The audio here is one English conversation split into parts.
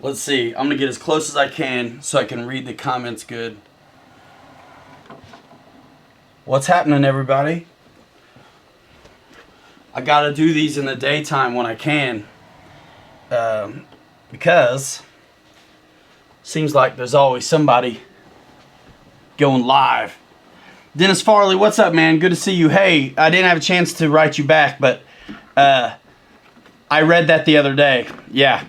Let's see. I'm going to get as close as I can so I can read the comments good. What's happening, everybody? I got to do these in the daytime when I can. Because seems like there's always somebody going live. Dennis Farley, what's up, man? Good to see you. Hey, I didn't have a chance to write you back, but I read that the other day. Yeah.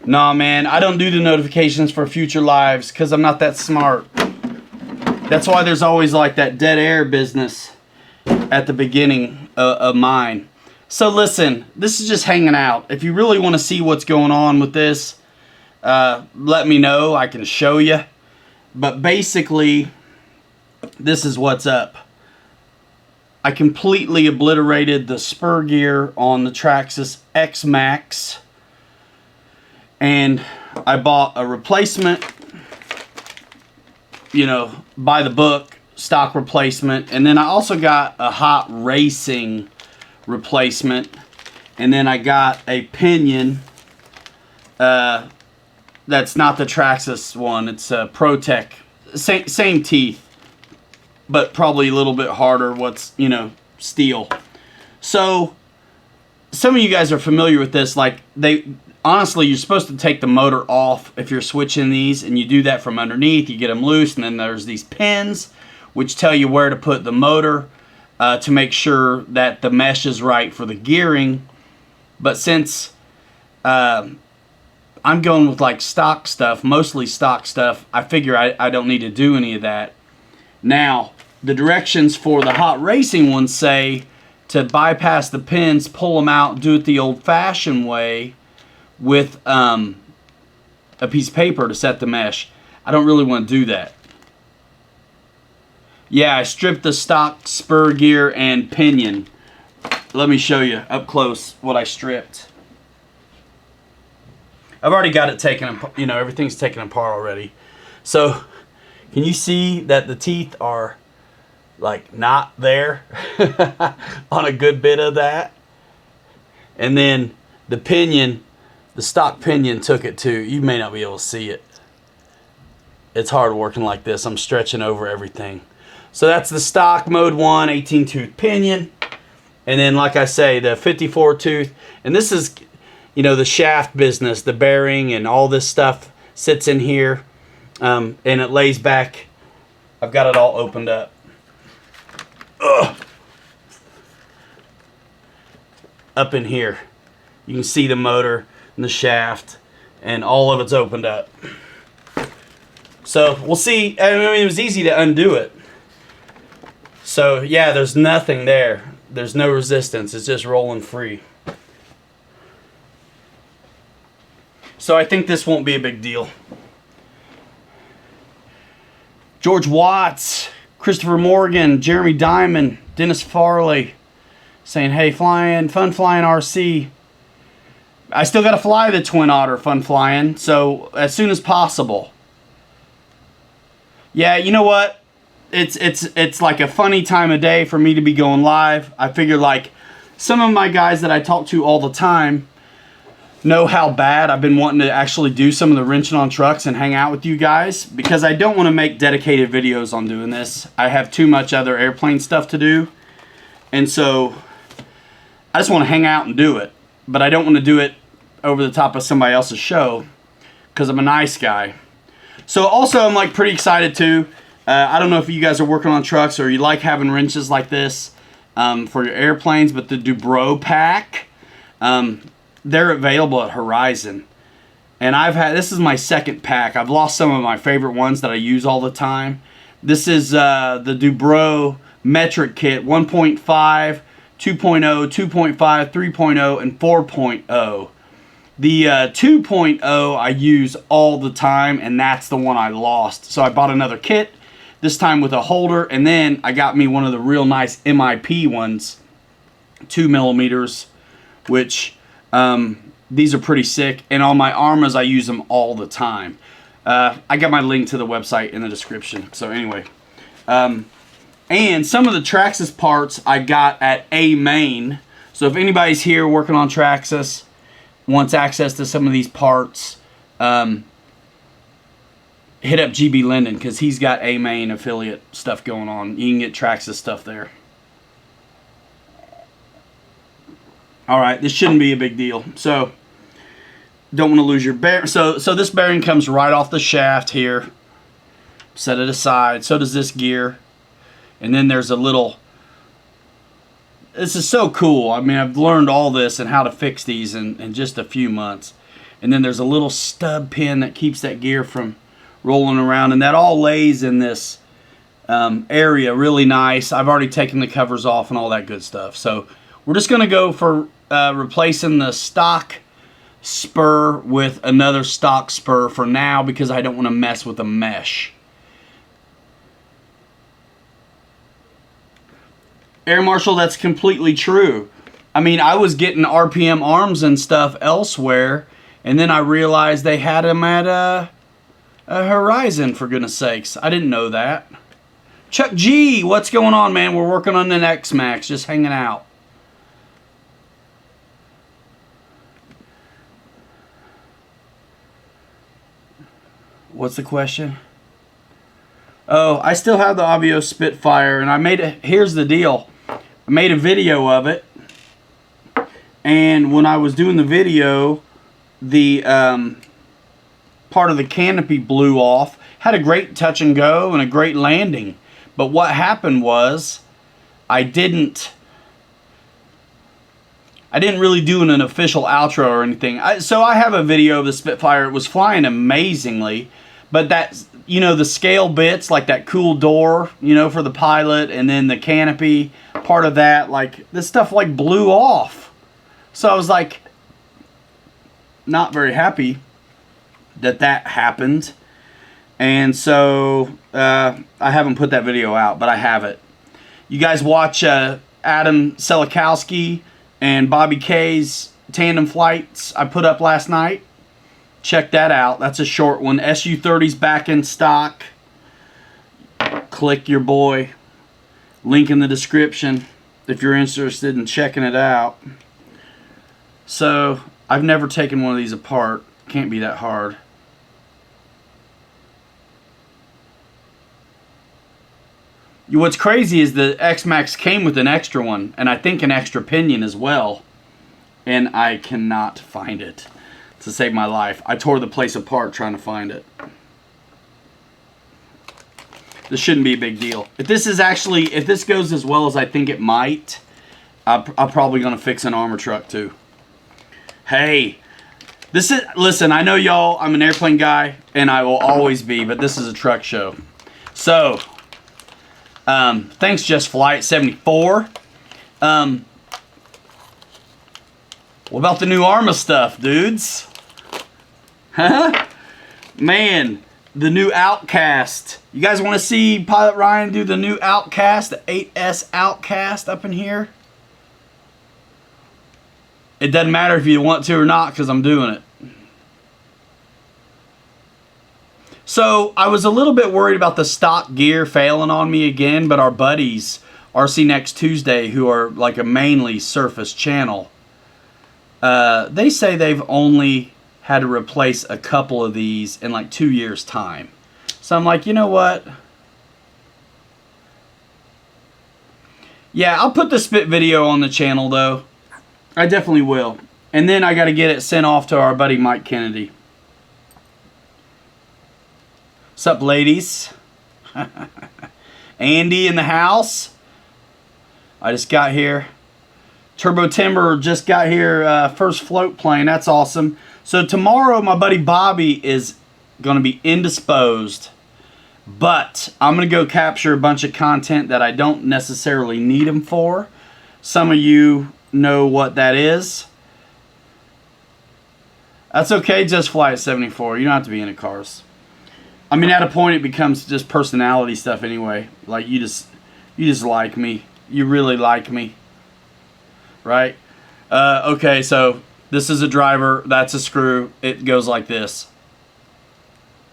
Nah, man, I don't do the notifications for future lives because I'm not that smart. That's why there's always like that dead air business at the beginning of mine. So listen, this is just hanging out. If you really want to see what's going on with this, let me know. I can show you. But basically, this is what's up. I completely obliterated the spur gear on the Traxxas XMAXX. And I bought a replacement, you know, by the book, stock replacement. And then I also got a hot racing replacement. And then I got a Pinion. That's not the Traxxas one. It's a ProTech. Same teeth, but probably a little bit harder. What's, you know, steel. So some of you guys are familiar with this. Like honestly, you're supposed to take the motor off if you're switching these, and you do that from underneath. You get them loose, and then there's these pins which tell you where to put the motor to make sure that the mesh is right for the gearing. But since I'm going with like stock stuff, mostly stock stuff, I figure I don't need to do any of that. Now, the directions for the hot racing ones say to bypass the pins, pull them out, do it the old-fashioned way, with a piece of paper to set the mesh. I don't really want to do that. Yeah, I stripped the stock spur gear and pinion. Let me show you up close what I stripped. I've already got it taken, you know, everything's taken apart already. So, can you see that the teeth are like not there on a good bit of that? And then the pinion, the stock pinion took it too. You may not be able to see it. It's hard working like this. I'm stretching over everything. So that's the stock mode 1 18 tooth pinion. And then like I say, the 54 tooth. And this is, you know, the shaft business, the bearing and all this stuff sits in here. And it lays back. I've got it all opened up. Ugh. Up in here. You can see the motor and the shaft, and all of it's opened up. So we'll see. I mean, it was easy to undo it. So yeah, there's nothing there. There's no resistance. It's just rolling free. So I think this won't be a big deal. George Watts, Christopher Morgan, Jeremy Diamond, Dennis Farley saying, hey, fun flying RC. I still got to fly the Twin Otter fun flying, so as soon as possible. Yeah, you know what? It's like a funny time of day for me to be going live. I figure like some of my guys that I talk to all the time know how bad I've been wanting to actually do some of the wrenching on trucks and hang out with you guys, because I don't want to make dedicated videos on doing this. I have too much other airplane stuff to do, and so I just want to hang out and do it, but I don't want to do it over the top of somebody else's show because I'm a nice guy. So also I'm like pretty excited too. I don't know if you guys are working on trucks or you like having wrenches like this for your airplanes, but the Dubrow pack, they're available at Horizon. And this is my second pack. I've lost some of my favorite ones that I use all the time. This is the Dubrow metric kit 1.5, 2.0, 2.5, 3.0, and 4.0. The 2.0 I use all the time, and that's the one I lost. So I bought another kit, this time with a holder, and then I got me one of the real nice MIP ones, 2 millimeters, which these are pretty sick. And on my Armas, I use them all the time. I got my link to the website in the description. So anyway, and some of the Traxxas parts I got at A Main. So if anybody's here working on Traxxas, wants access to some of these parts, hit up GB Linden, because he's got a main affiliate stuff going on. You can get Traxxas stuff there. Alright, this shouldn't be a big deal. So, don't want to lose your bearing. So this bearing comes right off the shaft here. Set it aside. So does this gear. And then there's a little... This is so cool. I mean, I've learned all this and how to fix these in just a few months. And then there's a little stub pin that keeps that gear from rolling around, and that all lays in this area really nice. I've already taken the covers off and all that good stuff. So we're just going to go for replacing the stock spur with another stock spur for now, because I don't want to mess with the mesh. Air Marshal, that's completely true. I mean, I was getting RPM arms and stuff elsewhere, and then I realized they had them at a Horizon, for goodness sakes. I didn't know that. Chuck G, what's going on, man? We're working on an XMAXX, just hanging out. What's the question? Oh, I still have the Avio Spitfire, and I made a, here's the deal. I made a video of it, and when I was doing the video, the part of the canopy blew off. Had a great touch and go and a great landing, but what happened was I didn't really do an official outro or anything. So I have a video of the Spitfire. It was flying amazingly, but that, you know, the scale bits, like that cool door, you know, for the pilot, and then the canopy part of that, like this stuff like blew off. So I was like not very happy that happened, and so I haven't put that video out, but I have it. You guys watch Adam Selikowski and Bobby K's tandem flights I put up last night. Check that out. That's a short one. SU-30's back in stock. Click your boy. Link in the description if you're interested in checking it out. So I've never taken one of these apart. Can't be that hard. What's crazy is the XMAXX came with an extra one, and I think an extra pinion as well, and I cannot find it to save my life. I tore the place apart trying to find it. This shouldn't be a big deal. If this is actually, if this goes as well as I think it might, I'm probably going to fix an armor truck too. Hey, this is, listen, I know y'all, I'm an airplane guy, and I will always be, but this is a truck show. So, thanks Just Flight 74. What about the new Arma stuff, dudes? Huh? Man, the new Outcast. You guys want to see Pilot Ryan do the new Outcast, the 8S Outcast up in here? It doesn't matter if you want to or not, because I'm doing it. So, I was a little bit worried about the stock gear failing on me again, but our buddies, RC Next Tuesday, who are like a mainly surface channel, they say they've only had to replace a couple of these in like 2 years' time. So I'm like, you know what? Yeah, I'll put the spit video on the channel though. I definitely will. And then I got to get it sent off to our buddy Mike Kennedy. What's up, ladies? Andy in the house. I just got here. Turbo Timber just got here. First float plane. That's awesome. So tomorrow, my buddy Bobby is going to be indisposed. But I'm going to go capture a bunch of content that I don't necessarily need him for. Some of you know what that is. That's okay, Just Fly at 74. You don't have to be into cars. I mean, at a point it becomes just personality stuff anyway. Like you just like me. You really like me. Right? Okay, so this is a driver, that's a screw. It goes like this.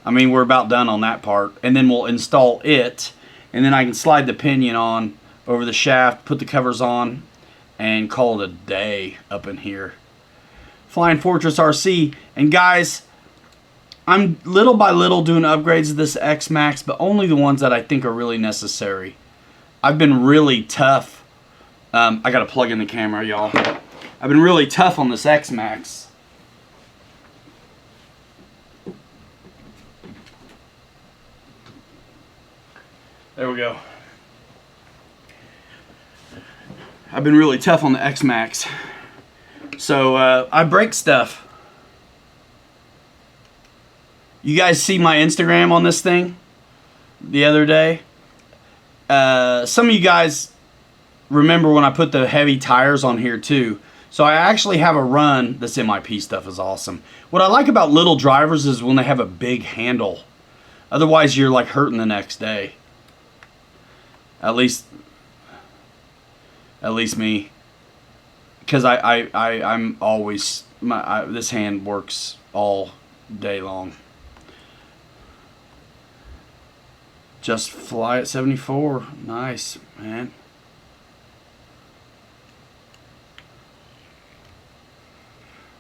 I mean, we're about done on that part. And then we'll install it, and then I can slide the pinion on over the shaft, put the covers on, and call it a day up in here. Flying Fortress RC. And guys, I'm little by little doing upgrades of this XMAXX, but only the ones that I think are really necessary. I've been really tough. I gotta plug in the camera, y'all. I've been really tough on this XMAXX. There we go. I've been really tough on the XMAXX. So I break stuff. You guys see my Instagram on this thing the other day? Some of you guys remember when I put the heavy tires on here too. So I actually have a run. This MIP stuff is awesome. What I like about little drivers is when they have a big handle. Otherwise you're like hurting the next day. At least me. Because I'm always, this hand works all day long. Just fly at 74. Nice, man.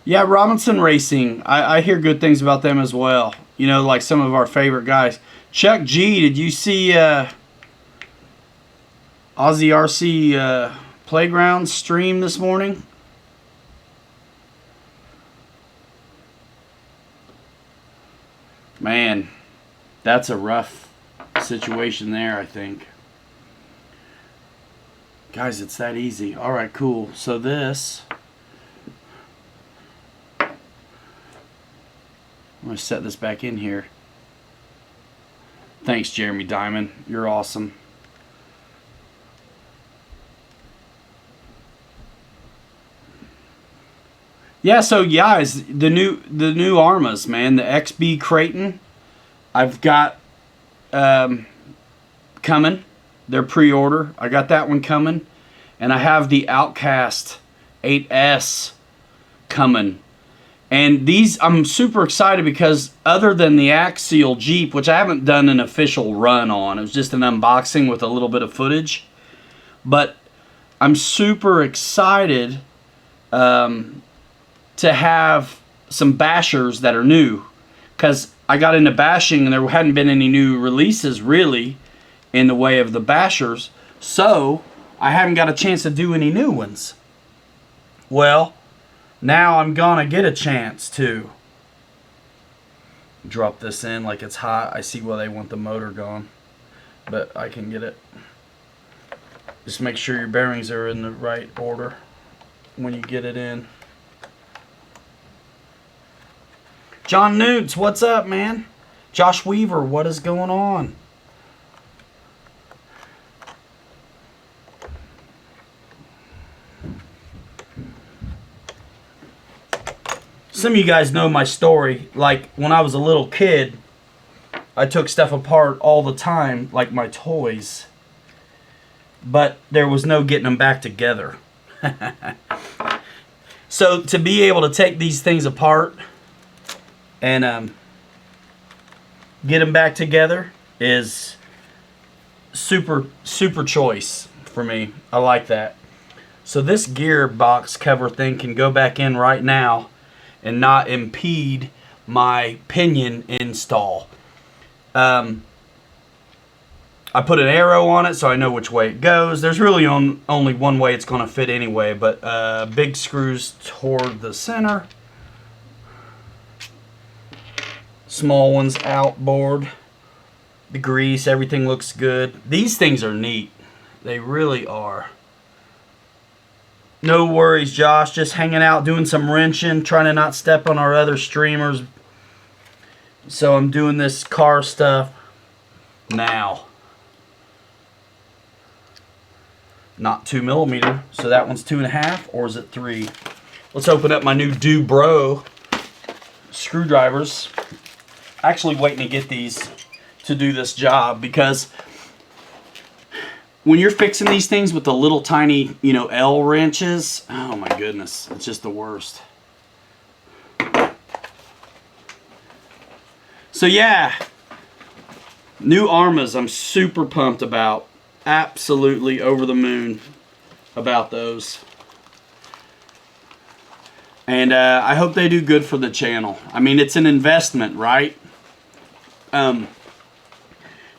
Yeah, Robinson Racing. I hear good things about them as well. You know, like some of our favorite guys. Chuck G, did you see Aussie RC Playground stream this morning? Man, that's a rough situation there, I think. Guys, it's that easy. All right, cool. So this, I'm going to set this back in here. Thanks, Jeremy Diamond. You're awesome. Yeah, so guys, the new Armas, man, the XB Creighton, I've got coming. They're pre-order. I got that one coming, and I have the Outcast 8S coming. And these, I'm super excited because other than the Axial Jeep, which I haven't done an official run on, it was just an unboxing with a little bit of footage, but I'm super excited to have some bashers that are new, because I got into bashing and there hadn't been any new releases really in the way of the bashers, so I haven't got a chance to do any new ones. Well, now I'm gonna get a chance to drop this in like it's hot. I see why they want the motor gone, but I can get it. Just make sure your bearings are in the right order when you get it in. John Newts, what's up, man? Josh Weaver, what is going on? Some of you guys know my story. Like, when I was a little kid, I took stuff apart all the time, like my toys. But there was no getting them back together. So, to be able to take these things apart and get them back together is super choice for me. I like that. So this gearbox cover thing can go back in right now and not impede my Pinion install. I put an arrow on it so I know which way it goes. There's really only one way it's going to fit anyway, but big screws toward the center. Small ones outboard. The grease, everything looks good. These things are neat. They really are. No worries, Josh. Just hanging out, doing some wrenching, trying to not step on our other streamers. So I'm doing this car stuff now. Not 2mm, so that one's 2.5, or is it 3? Let's open up my new Dubro screwdrivers. Actually waiting to get these to do this job, because when you're fixing these things with the little tiny, you know, L wrenches, oh my goodness, it's just the worst. So yeah, new Armas I'm super pumped about. Absolutely over the moon about those. And I hope they do good for the channel. I mean, it's an investment, right?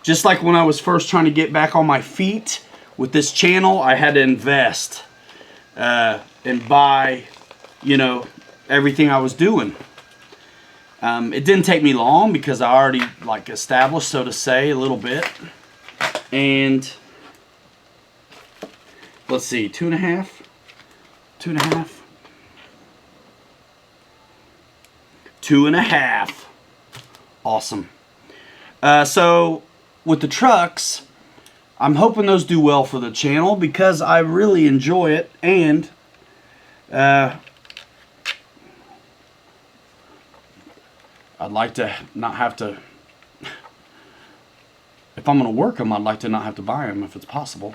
Just like when I was first trying to get back on my feet with this channel, I had to invest and buy, you know, everything I was doing. It didn't take me long because I already like established, so to say, a little bit. And let's see, 2.5, 2.5, 2.5. Awesome. So with the trucks, I'm hoping those do well for the channel because I really enjoy it, and I'd like to not have to, if I'm going to work them, I'd like to not have to buy them if it's possible.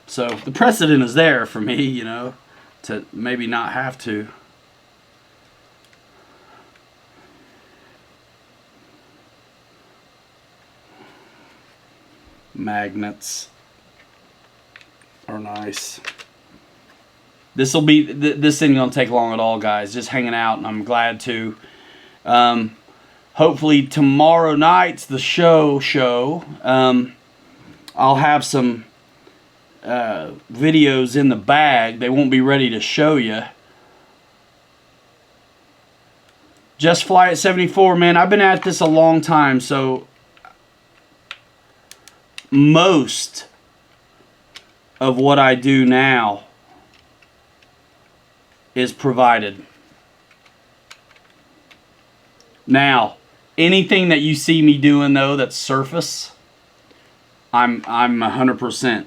So the precedent is there for me, you know, to maybe not have to. Magnets are nice. This thing don't take long at all, guys. Just hanging out, and I'm glad to. Hopefully tomorrow night's the show. I'll have some videos in the bag. They won't be ready to show you. Just Fly at 74, man. I've been at this a long time, so most of what I do now is provided. Now, anything that you see me doing though that's surface, I'm 100%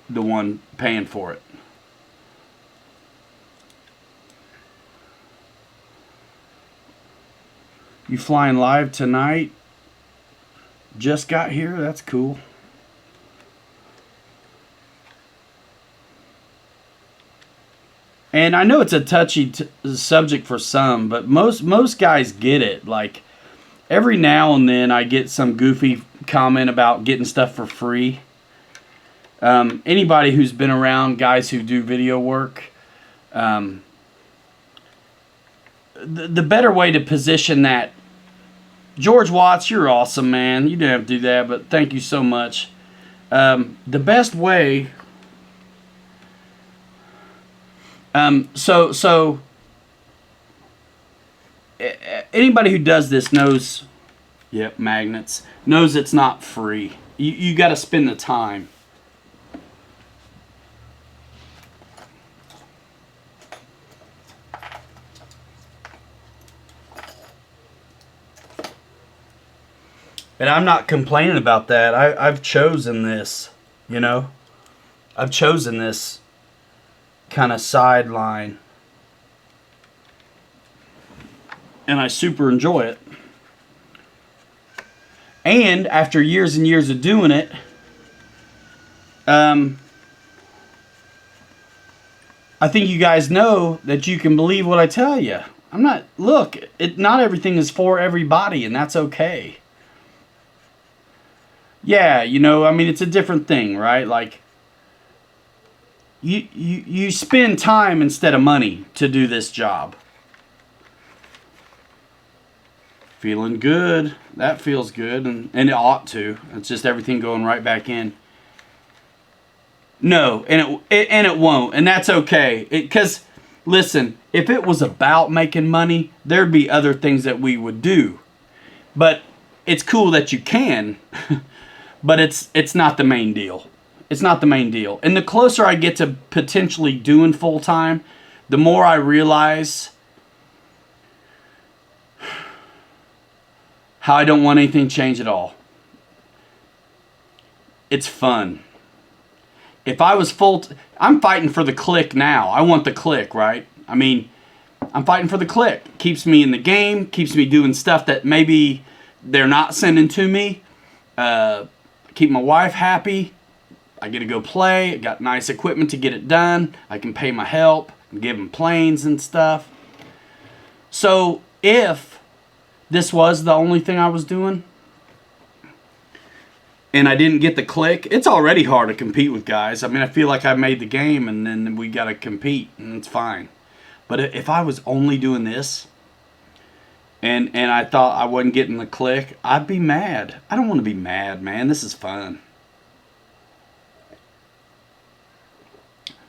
the one paying for it. You flying live tonight? Just got here? That's cool. And I know it's a touchy subject for some, but most guys get it. Like, every now and then I get some goofy comment about getting stuff for free. Anybody who's been around guys who do video work, the better way to position that, George Watts, you're awesome, man. You didn't have to do that, but thank you so much. The best way... So anybody who does this knows, yep, magnets, knows it's not free. You got to spend the time. And I'm not complaining about that. I've chosen this, you know. I've chosen this kind of sideline, and I super enjoy it. And after years and years of doing it, I think you guys know that you can believe what I tell you. Look, not everything is for everybody, and that's okay. Yeah, you know, I mean, it's a different thing, right? Like, you spend time instead of money to do this job. Feeling good. That feels good, and it ought to. It's just everything going right back in. No, and it won't, and that's okay. Because, listen, if it was about making money, there'd be other things that we would do. But it's cool that you can, but it's not the main deal. It's not the main deal. And the closer I get to potentially doing full-time, the more I realize how I don't want anything changed at all. It's fun. If I was I'm fighting for the click now. I want the click, right? I mean, I'm fighting for the click. Keeps me in the game, keeps me doing stuff that maybe they're not sending to me. Keep my wife happy. I get to go play. I got nice equipment to get it done. I can pay my help and give them planes and stuff. So if this was the only thing I was doing, and I didn't get the click, it's already hard to compete with guys. I mean, I feel like I made the game, and then we got to compete, and it's fine. But if I was only doing this, and I thought I wasn't getting the click, I'd be mad. I don't want to be mad, man. This is fun.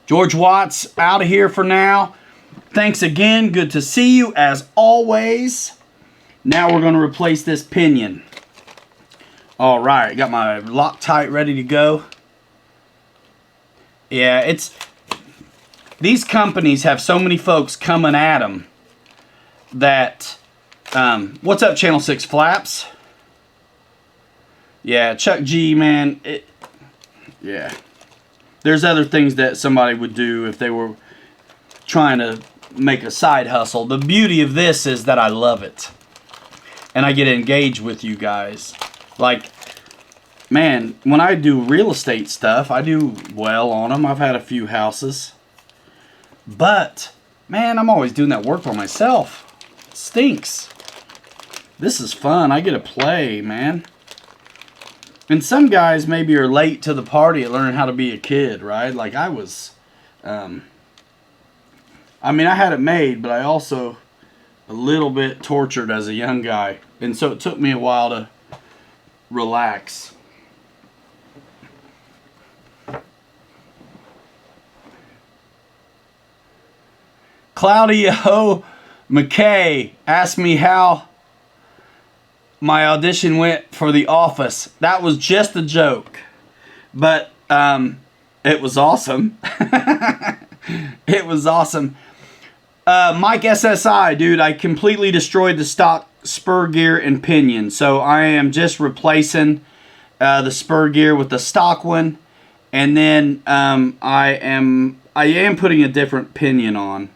George Watts out of here for now. Thanks again. Good to see you as always. Now we're going to replace this pinion. All right, got my Loctite ready to go. Yeah, these companies have so many folks coming at them that, what's up, Channel 6 Flaps? Yeah, Chuck G, man, yeah. There's other things that somebody would do if they were trying to make a side hustle. The beauty of this is that I love it. And I get engaged with you guys. Like, man, when I do real estate stuff, I do well on them. I've had a few houses. But, man, I'm always doing that work for myself. It stinks. This is fun. I get to play, man. And some guys maybe are late to the party at learning how to be a kid, right? Like I was, I mean, I had it made, but I also a little bit tortured as a young guy. And so it took me a while to relax. Claudio McKay asked me how my audition went for The Office. That was just a joke. But it was awesome. It was awesome. Mike SSI, dude, I completely destroyed the stock Spur gear and pinion. So I am just replacing the Spur gear with the stock one. And then I am putting a different pinion on.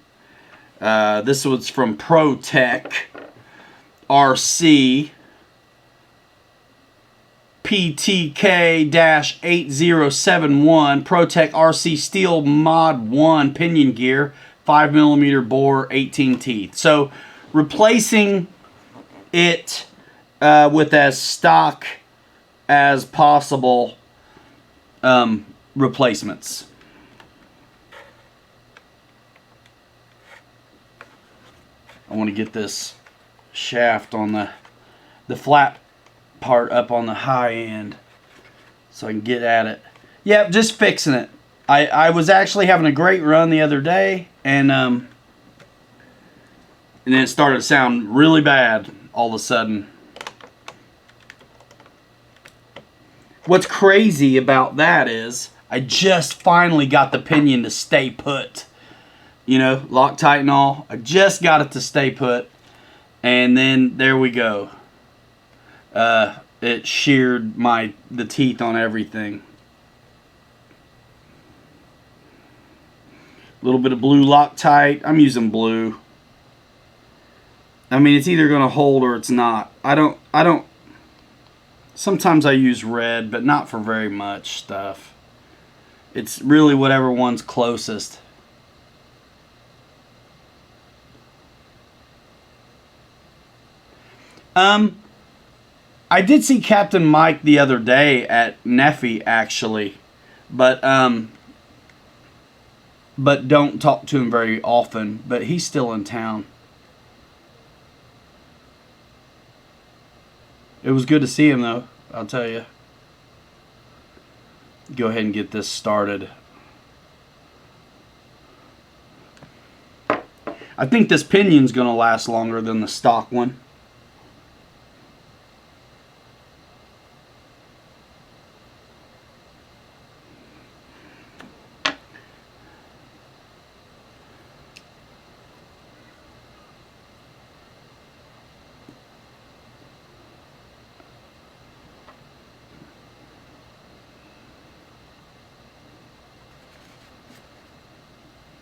This was from ProTech RC PTK-8071 ProTech RC Steel Mod 1 pinion gear, 5mm bore, 18 teeth. So replacing it with as stock as possible replacements. I want to get this shaft on the flat part up on the high end so I can get at it. Yep, just fixing it. I was actually having a great run the other day, and then it started to sound really bad all of a sudden. What's crazy about that is I just finally got the pinion to stay put. You know, Loctite and all. I just got it to stay put. And then there we go. It sheared the teeth on everything. A little bit of blue Loctite. I'm using blue. I mean, it's either going to hold or it's not. I don't. Sometimes I use red, but not for very much stuff. It's really whatever one's closest. I did see Captain Mike the other day at Neffy, actually, but don't talk to him very often, but he's still in town. It was good to see him, though, I'll tell you. Go ahead and get this started. I think this pinion's going to last longer than the stock one.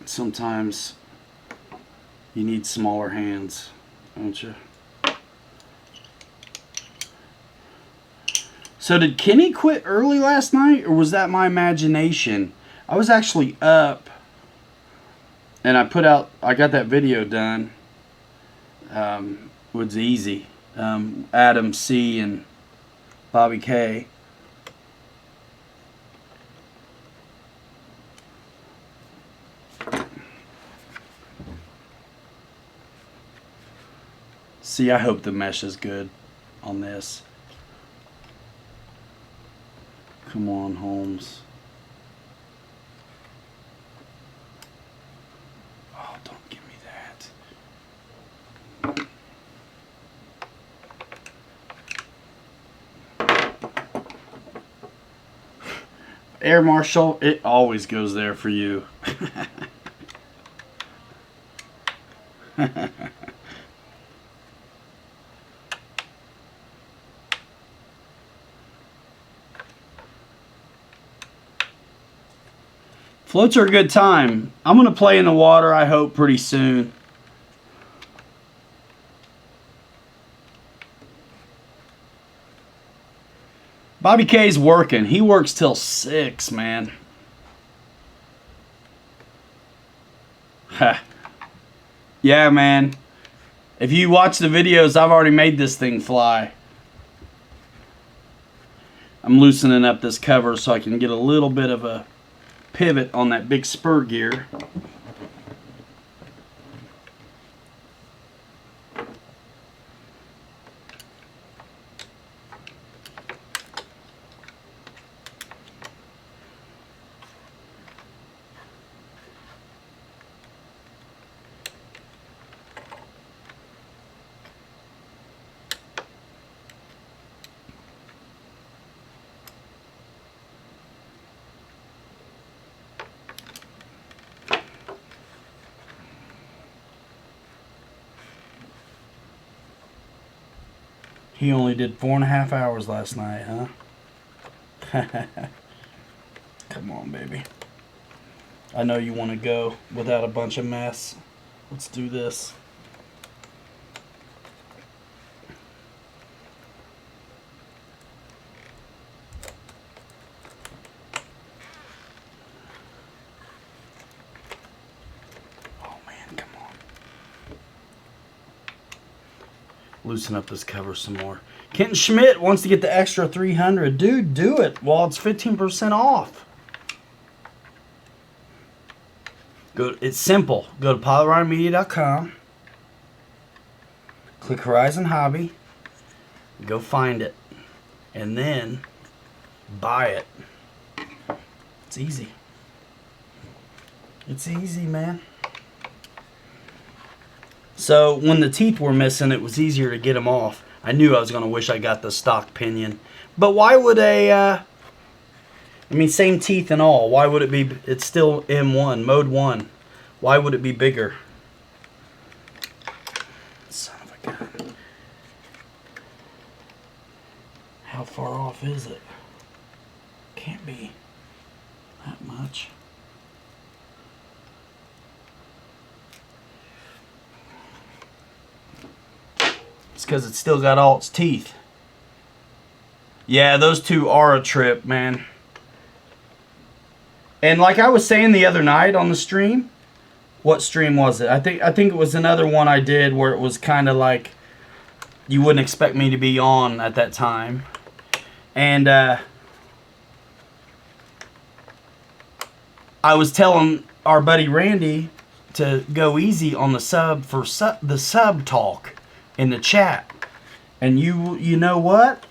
Sometimes you need smaller hands, don't you? So did Kenny quit early last night, or was that my imagination? I was actually up, and I got that video done. It was easy. Adam C. and Bobby K. See, I hope the mesh is good on this. Come on, Holmes. Oh, don't give me that. Air Marshal, it always goes there for you. Floats are a good time. I'm going to play in the water, I hope, pretty soon. Bobby K's working. He works till 6, man. Yeah, man. If you watch the videos, I've already made this thing fly. I'm loosening up this cover so I can get a little bit of a pivot on that big spur gear. He only did 4.5 hours last night, huh? Come on, baby. I know you want to go without a bunch of mess. Let's do this. Loosen up this cover some more. Kenton Schmidt wants to get the extra 300. Dude, do it while it's 15% off. It's simple. Go to pilotRiderMedia.com. Click Horizon Hobby. Go find it. And then buy it. It's easy. It's easy, man. So when the teeth were missing, it was easier to get them off. I knew I was going to wish I got the stock Pinion. But why would I mean, same teeth and all. Why would it be, it's still M1, mode 1. Why would it be bigger? Son of a gun. How far off is it? Can't be that much. It's because it's still got all its teeth. Yeah, those two are a trip, man. And like I was saying the other night on the stream, what stream was it? I think it was another one I did where it was kind of like you wouldn't expect me to be on at that time. And I was telling our buddy Randy to go easy on the sub for the sub talk in the chat. And you know what?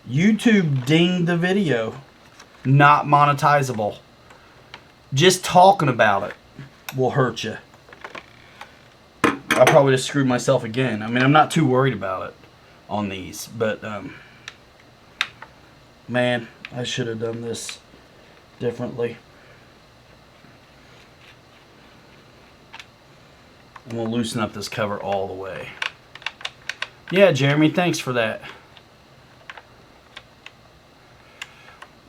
YouTube dinged the video. Not monetizable. Just talking about it will hurt you. I probably just screwed myself again. I mean, I'm not too worried about it on these, but man, I should have done this differently. I'm going to loosen up this cover all the way. Yeah, Jeremy, thanks for that.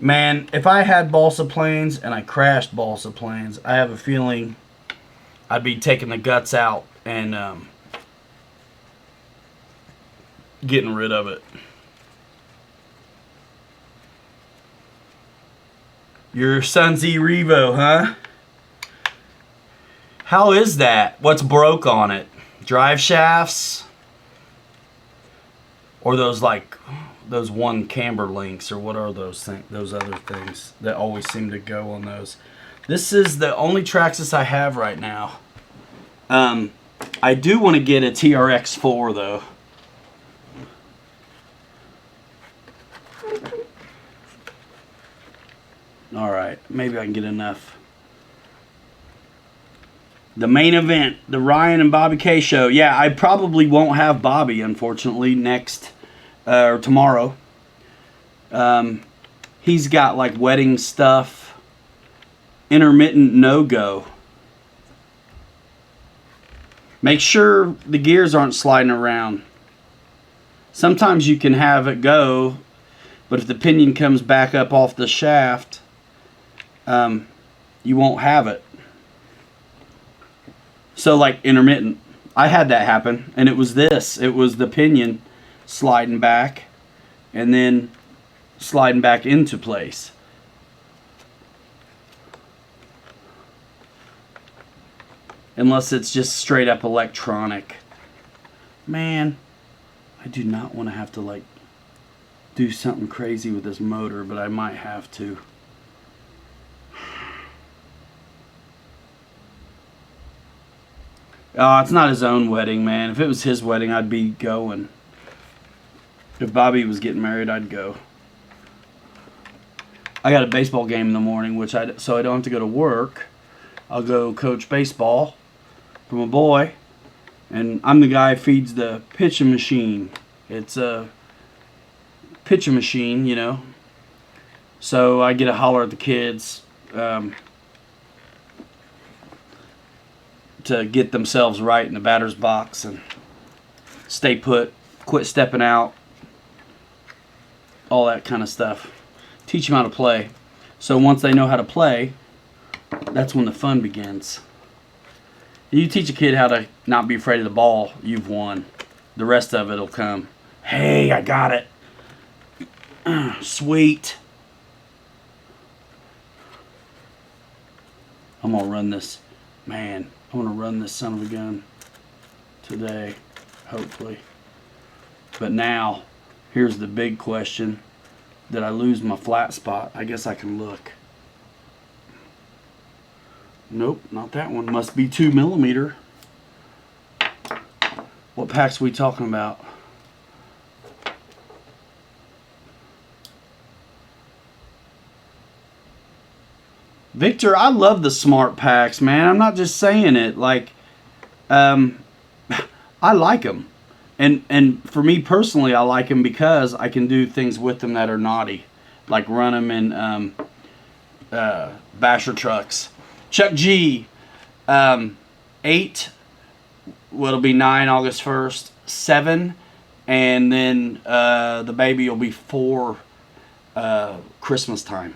Man, if I had balsa planes and I crashed balsa planes, I have a feeling I'd be taking the guts out and getting rid of it. Your Sunzy Revo, huh? How is that? What's broke on it? Drive shafts? Or those like those one camber links, or what are those things? Those other things that always seem to go on those. This is the only Traxxas I have right now. I do want to get a TRX4 though. Alright, maybe I can get enough. The main event, the Ryan and Bobby K show. Yeah, I probably won't have Bobby, unfortunately, next or tomorrow. He's got like wedding stuff. Intermittent no-go. Make sure the gears aren't sliding around. Sometimes you can have it go, but if the pinion comes back up off the shaft, you won't have it. So like intermittent. I had that happen, and it was this. It was the pinion sliding back and then sliding back into place. Unless it's just straight up electronic. Man, I do not want to have to like do something crazy with this motor, but I might have to. Oh, it's not his own wedding, man. If it was his wedding, I'd be going. If Bobby was getting married, I'd go. I got a baseball game in the morning, so I don't have to go to work. I'll go coach baseball for my boy. And I'm the guy who feeds the pitching machine. It's a pitching machine, you know. So I get to holler at the kids to get themselves right in the batter's box and stay put, quit stepping out, all that kind of stuff. Teach them how to play. So once they know how to play, that's when the fun begins. You teach a kid how to not be afraid of the ball, you've won. The rest of it will come. Hey, I got it. Sweet. I'm going to run this. Man, I want to run this son of a gun today, hopefully. But now, here's the big question. Did I lose my flat spot? I guess I can look. Nope, not that one. Must be 2mm. What packs are we talking about? Victor, I love the smart packs, man. I'm not just saying it. Like, I like them. And for me personally, I like them because I can do things with them that are naughty. Like run them in basher trucks. Chuck G, 8, it'll be 9 August 1st, 7, and then the baby will be 4 Christmas time.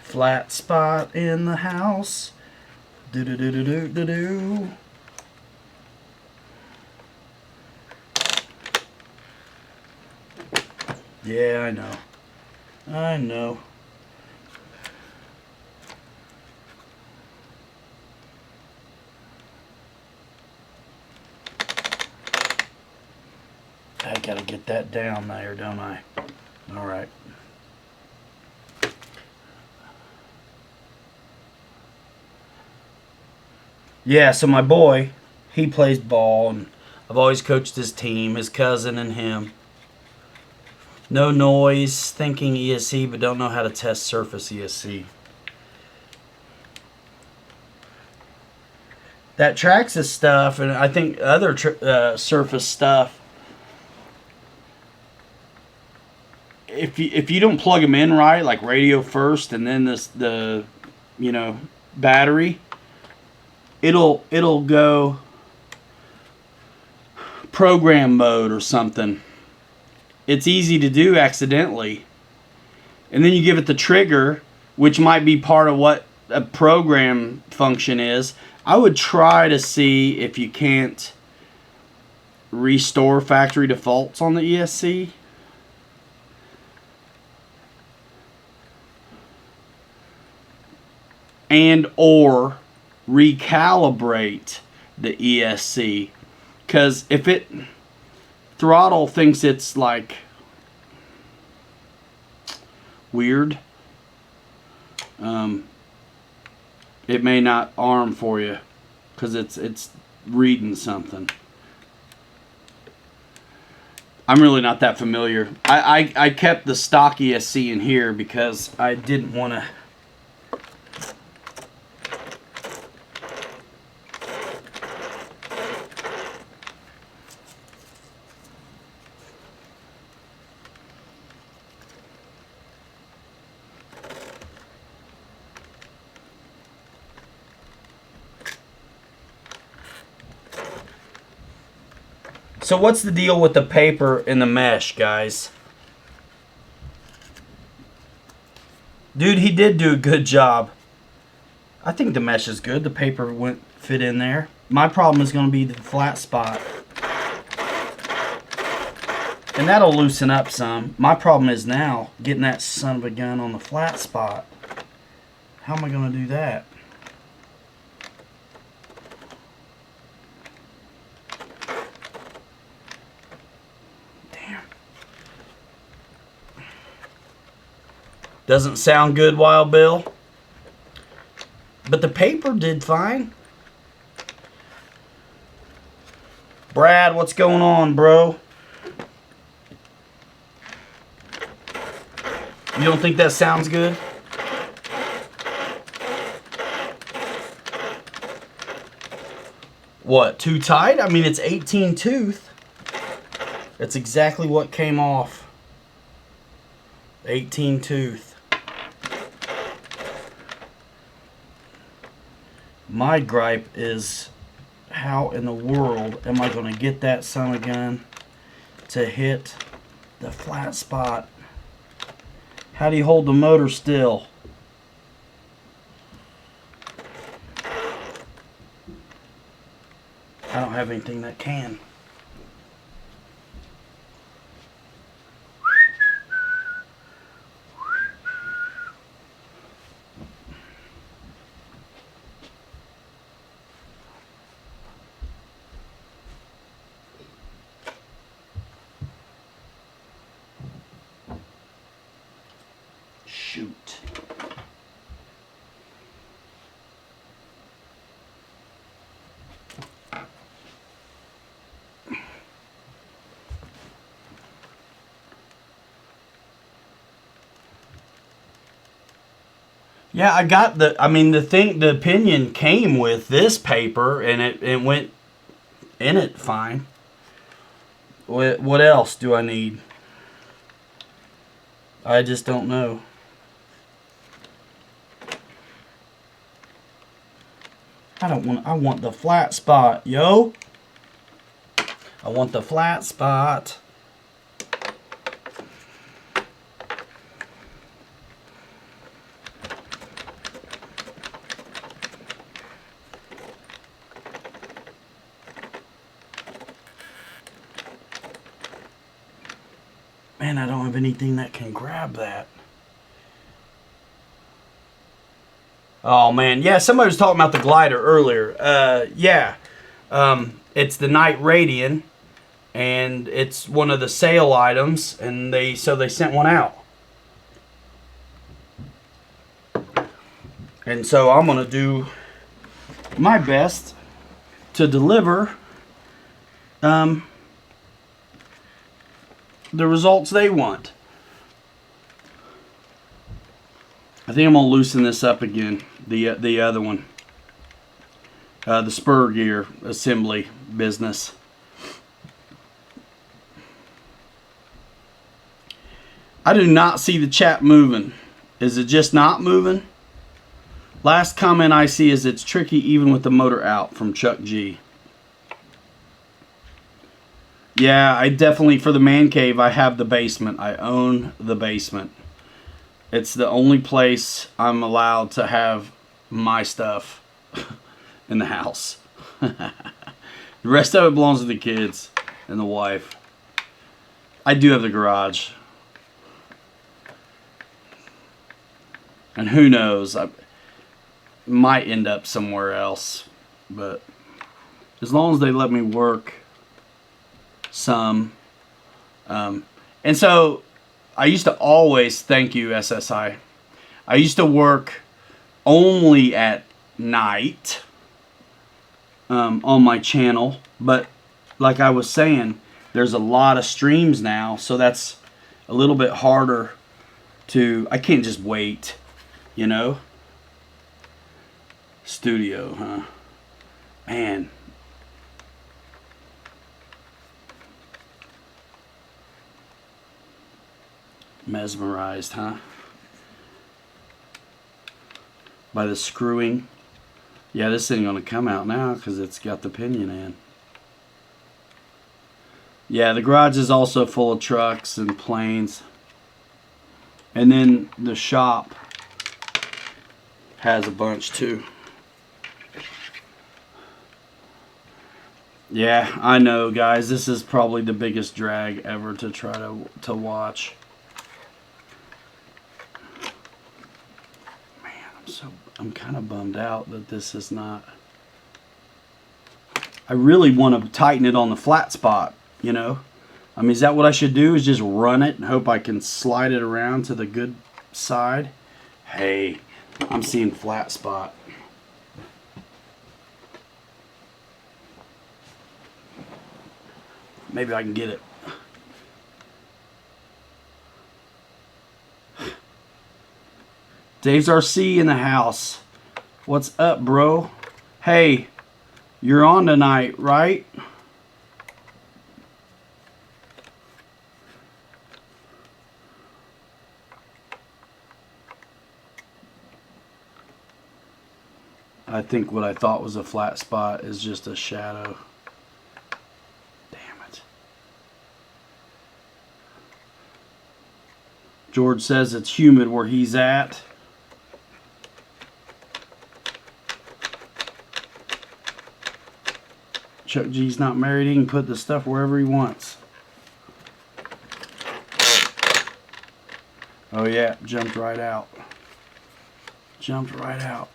Flat spot in the house. Do do do do do do do. Yeah, I know. I know. I gotta get that down there, don't I? All right. Yeah, so my boy, he plays ball, and I've always coached his team, his cousin and him. No noise, thinking ESC, but don't know how to test surface ESC. That Traxxas stuff, and I think other surface stuff, if you don't plug them in right, like radio first and then the battery, it'll go program mode or something. It's easy to do accidentally. And then you give it the trigger, which might be part of what a program function is. I would try to see if you can't restore factory defaults on the ESC. And or recalibrate the ESC. Because if it throttle thinks it's like weird, it may not arm for you because it's reading something. I'm really not that familiar. I kept the stock ESC in here because I didn't want to. So what's the deal with the paper and the mesh, guys? Dude, he did do a good job. I think the mesh is good. The paper fit in there. My problem is going to be the flat spot. And that'll loosen up some. My problem is now getting that son of a gun on the flat spot. How am I going to do that? Doesn't sound good, Wild Bill. But the paper did fine. Brad, what's going on, bro? You don't think that sounds good? What, too tight? I mean, it's 18 tooth. That's exactly what came off. 18 tooth. My gripe is, how in the world am I going to get that son of a gun to hit the flat spot? How do you hold the motor still? I don't have anything that can. Shoot. Yeah, I got the Pinion came with this paper and it went in it fine. What else do I need? I just don't know. I want the flat spot, yo. I want the flat spot. Man, I don't have anything that can grab that. Oh man, yeah, somebody was talking about the glider earlier. Yeah, it's the Night Radian, and it's one of the sale items, and so they sent one out. And so I'm gonna do my best to deliver the results they want. I think I'm gonna loosen this up again. The other one, the Spur gear assembly business. I do not see the chat moving. Is it just not moving? Last comment I see is it's tricky even with the motor out, from Chuck G. Yeah, I definitely, for the man cave, I have the basement. I own the basement. It's the only place I'm allowed to have my stuff in the house. The rest of it belongs to the kids and the wife. I do have the garage. And who knows, I might end up somewhere else. But as long as they let me work some. And so I used to always, thank you SSI, I used to work only at night on my channel. But like I was saying, there's a lot of streams now, so that's a little bit harder to... I can't just wait, you know? Studio, huh? Man. Mesmerized, huh? By the screwing. Yeah, this thing gonna come out now because it's got the pinion in. Yeah, the garage is also full of trucks and planes. And then the shop has a bunch too. Yeah, I know, guys. This is probably the biggest drag ever to try to watch. Man, I'm kind of bummed out that this is not... I really want to tighten it on the flat spot, you know? I mean, is that what I should do? Is just run it and hope I can slide it around to the good side? Hey, I'm seeing flat spot. Maybe I can get it. Dave's RC in the house. What's up, bro? Hey, you're on tonight, right? I think what I thought was a flat spot is just a shadow. Damn it. George says it's humid where he's at. Chuck G's not married. He can put the stuff wherever he wants. Oh yeah, jumped right out. Jumped right out.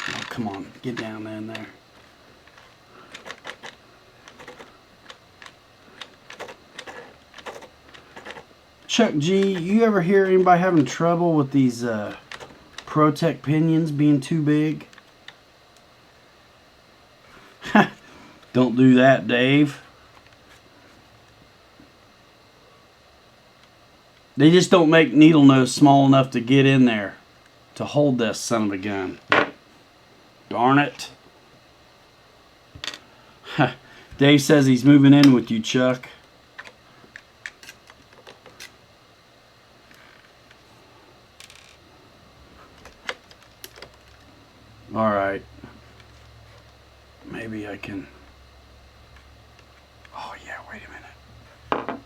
Oh, come on, get down in there. Chuck G, you ever hear anybody having trouble with these Protect pinions being too big? Don't do that, Dave. They just don't make needle nose small enough to get in there to hold this son of a gun. Darn it. Dave says he's moving in with you, Chuck. All right. Maybe I can... Oh, yeah, wait a minute.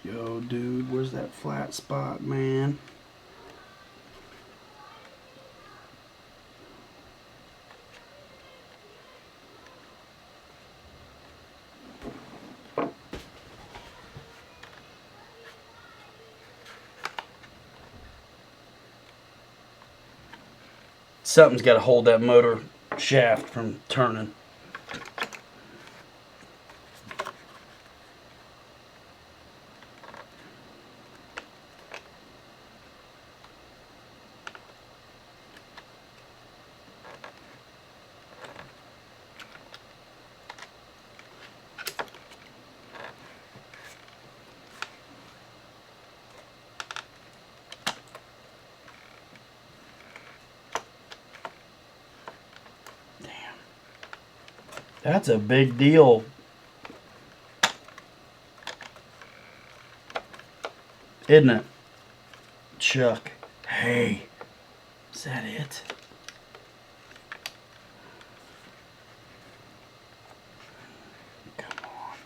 Yo, dude, where's that flat spot, man? Something's got to hold that motor shaft from turning. That's a big deal. Isn't it? Chuck. Hey. Is that it? Come on.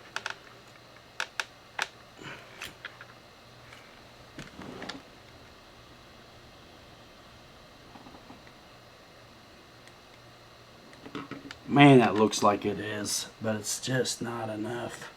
Man, that looks like it is, but it's just not enough.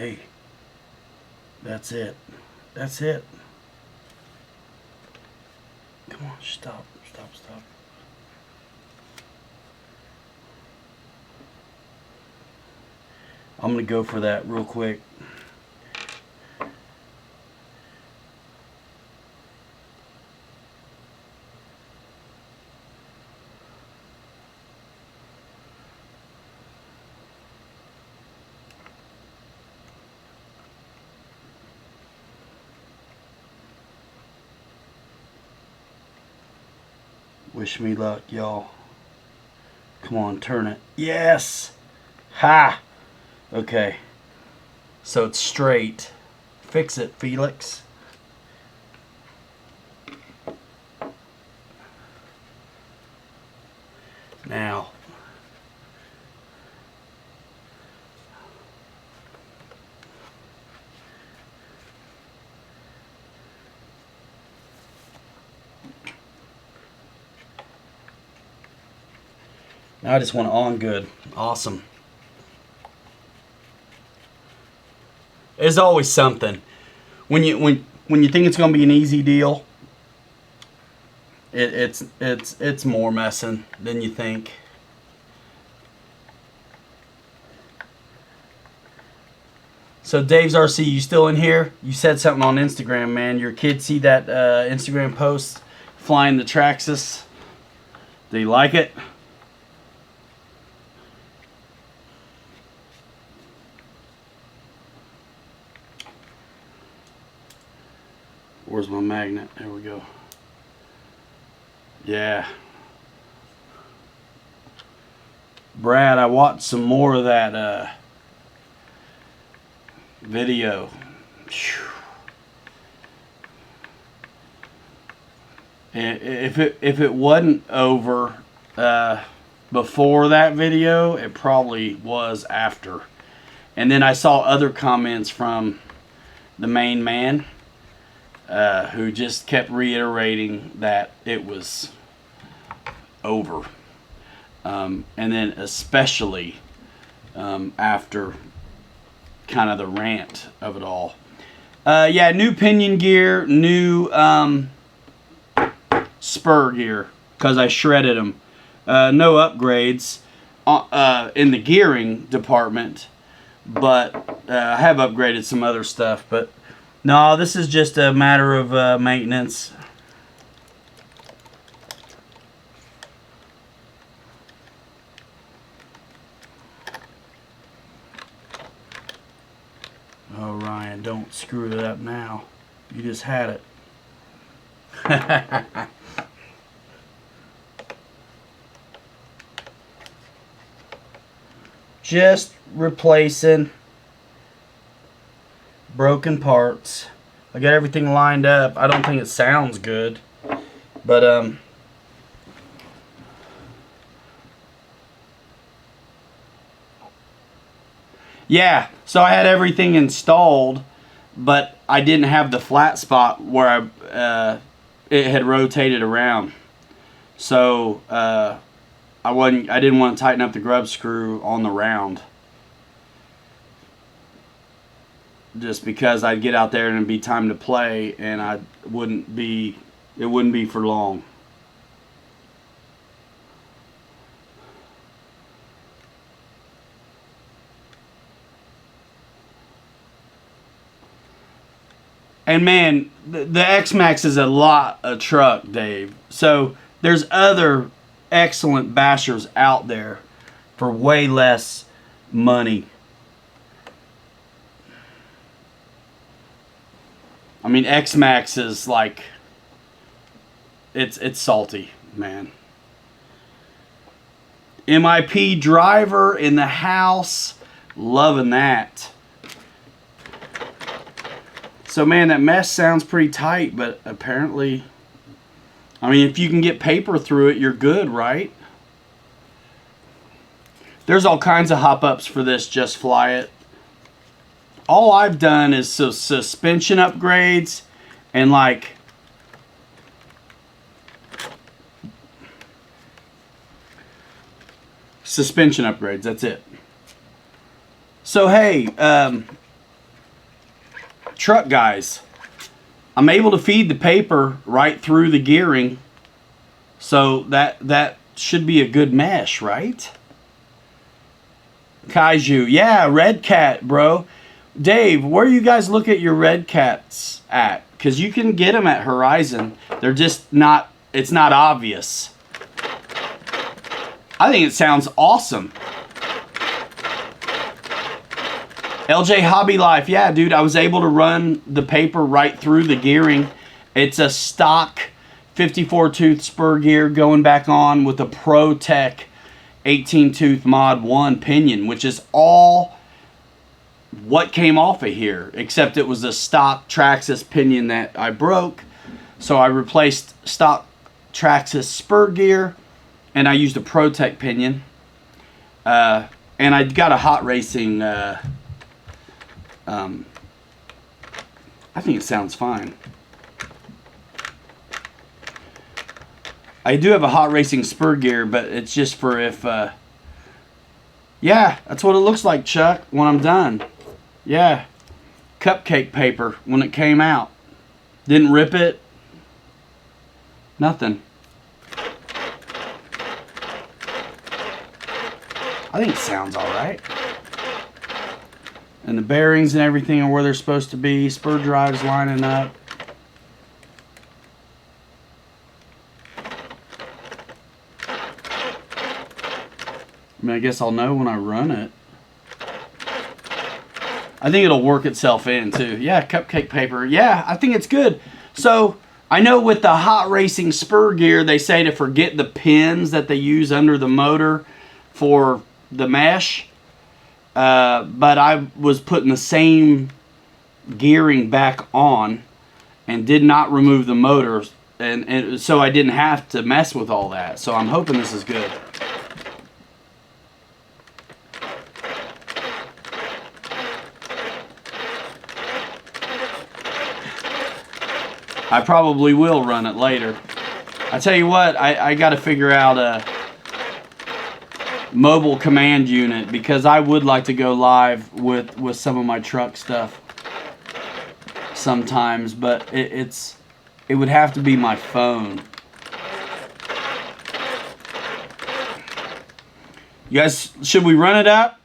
Hey, that's it. That's it. Come on, stop. I'm going to go for that real quick. Wish me luck, y'all. Come on, turn it. Yes! Ha! Okay. So it's straight. Fix it, Felix. Now. Now I just want it on good. Awesome. There's always something. When you think it's gonna be an easy deal, it's more messing than you think. So Dave's RC, you still in here? You said something on Instagram, man. Your kids see that Instagram post flying the Traxxas. Do you like it? Where's my magnet? There we go. Yeah. Brad, I watched some more of that video. Whew. And if it wasn't over before that video, it probably was after. And then I saw other comments from the main man, who just kept reiterating that it was over. And then especially after kind of the rant of it all. Yeah, new pinion gear, new spur gear, because I shredded them. No upgrades in the gearing department, but I have upgraded some other stuff. But no, this is just a matter of maintenance. Oh, Ryan, don't screw it up now. You just had it. Just replacing broken parts. I got everything lined up. I don't think it sounds good, but yeah, so I had everything installed, but I didn't have the flat spot where it had rotated around. So I didn't want to tighten up the grub screw on the round, just because I'd get out there and it'd be time to play, and it wouldn't be for long. And man, the XMAXX is a lot of truck, Dave. So there's other excellent bashers out there for way less money. I mean, XMAXX is like, it's salty, man. MIP driver in the house, loving that. So man, that mesh sounds pretty tight, but apparently, I mean, if you can get paper through it, you're good, right? There's all kinds of hop-ups for this Just Fly It. All I've done is suspension upgrades and like suspension upgrades. That's it. So hey, truck guys, I'm able to feed the paper right through the gearing, so that should be a good mesh, right? Kaiju, yeah, Red Cat, bro. Dave, where you guys look at your Red Cats at? Because you can get them at Horizon. They're just not, it's not obvious. I think it sounds awesome. LJ Hobby Life, yeah, dude, I was able to run the paper right through the gearing. It's a stock 54 tooth spur gear going back on with a Pro Tech 18 tooth Mod 1 pinion, which is all what came off of here, except it was a stock Traxxas pinion that I broke. So I replaced stock Traxxas spur gear, and I used a Pro Tech pinion. And I got a hot racing, I think it sounds fine. I do have a hot racing spur gear, but it's just for if, yeah, that's what it looks like, Chuck, when I'm done. Yeah, cupcake paper when it came out. Didn't rip it. Nothing. I think it sounds all right. And the bearings and everything are where they're supposed to be. Spur drives lining up. I mean, I guess I'll know when I run it. I think it'll work itself in too. Yeah, cupcake paper. Yeah, I think it's good. So I know with the hot racing spur gear, they say to forget the pins that they use under the motor for the mesh. But I was putting the same gearing back on and did not remove the motors. And so I didn't have to mess with all that. So I'm hoping this is good. I probably will run it later. I tell you what, I got to figure out a mobile command unit, because I would like to go live with some of my truck stuff sometimes, but it would have to be my phone. You guys, should we run it up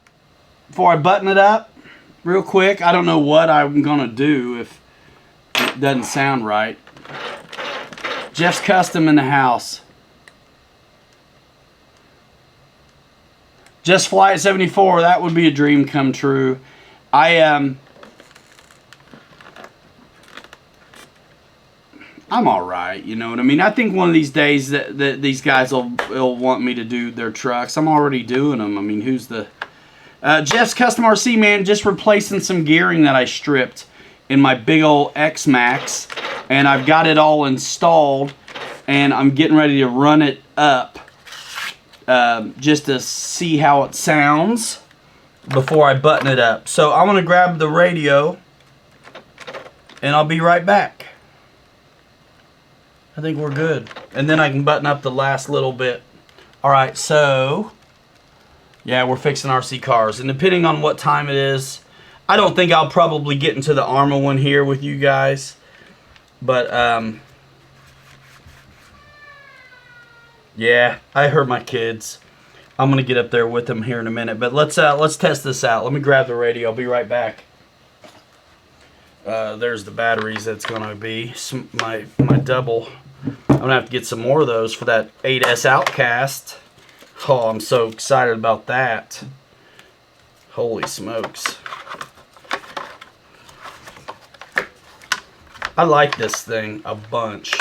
before I button it up real quick? I don't know what I'm gonna do if it doesn't sound right. Jeff's Custom in the house. Just Fly at 74, that would be a dream come true. I'm all right, you know what I mean? I think one of these days that these guys will want me to do their trucks. I'm already doing them. I mean, who's the... Jeff's Custom RC, man, just replacing some gearing that I stripped in my big old XMAXX, and I've got it all installed, and I'm getting ready to run it up just to see how it sounds before I button it up. So I'm gonna grab the radio and I'll be right back. I think we're good, and then I can button up the last little bit. All right, so yeah, we're fixing RC cars, and depending on what time it is, I don't think I'll probably get into the Arma one here with you guys, but yeah, I heard my kids. I'm gonna get up there with them here in a minute, but let's test this out. Let me grab the radio. I'll be right back. There's the batteries. That's gonna be my double. I'm gonna have to get some more of those for that 8S Outcast. Oh, I'm so excited about that. Holy smokes. I like this thing a bunch,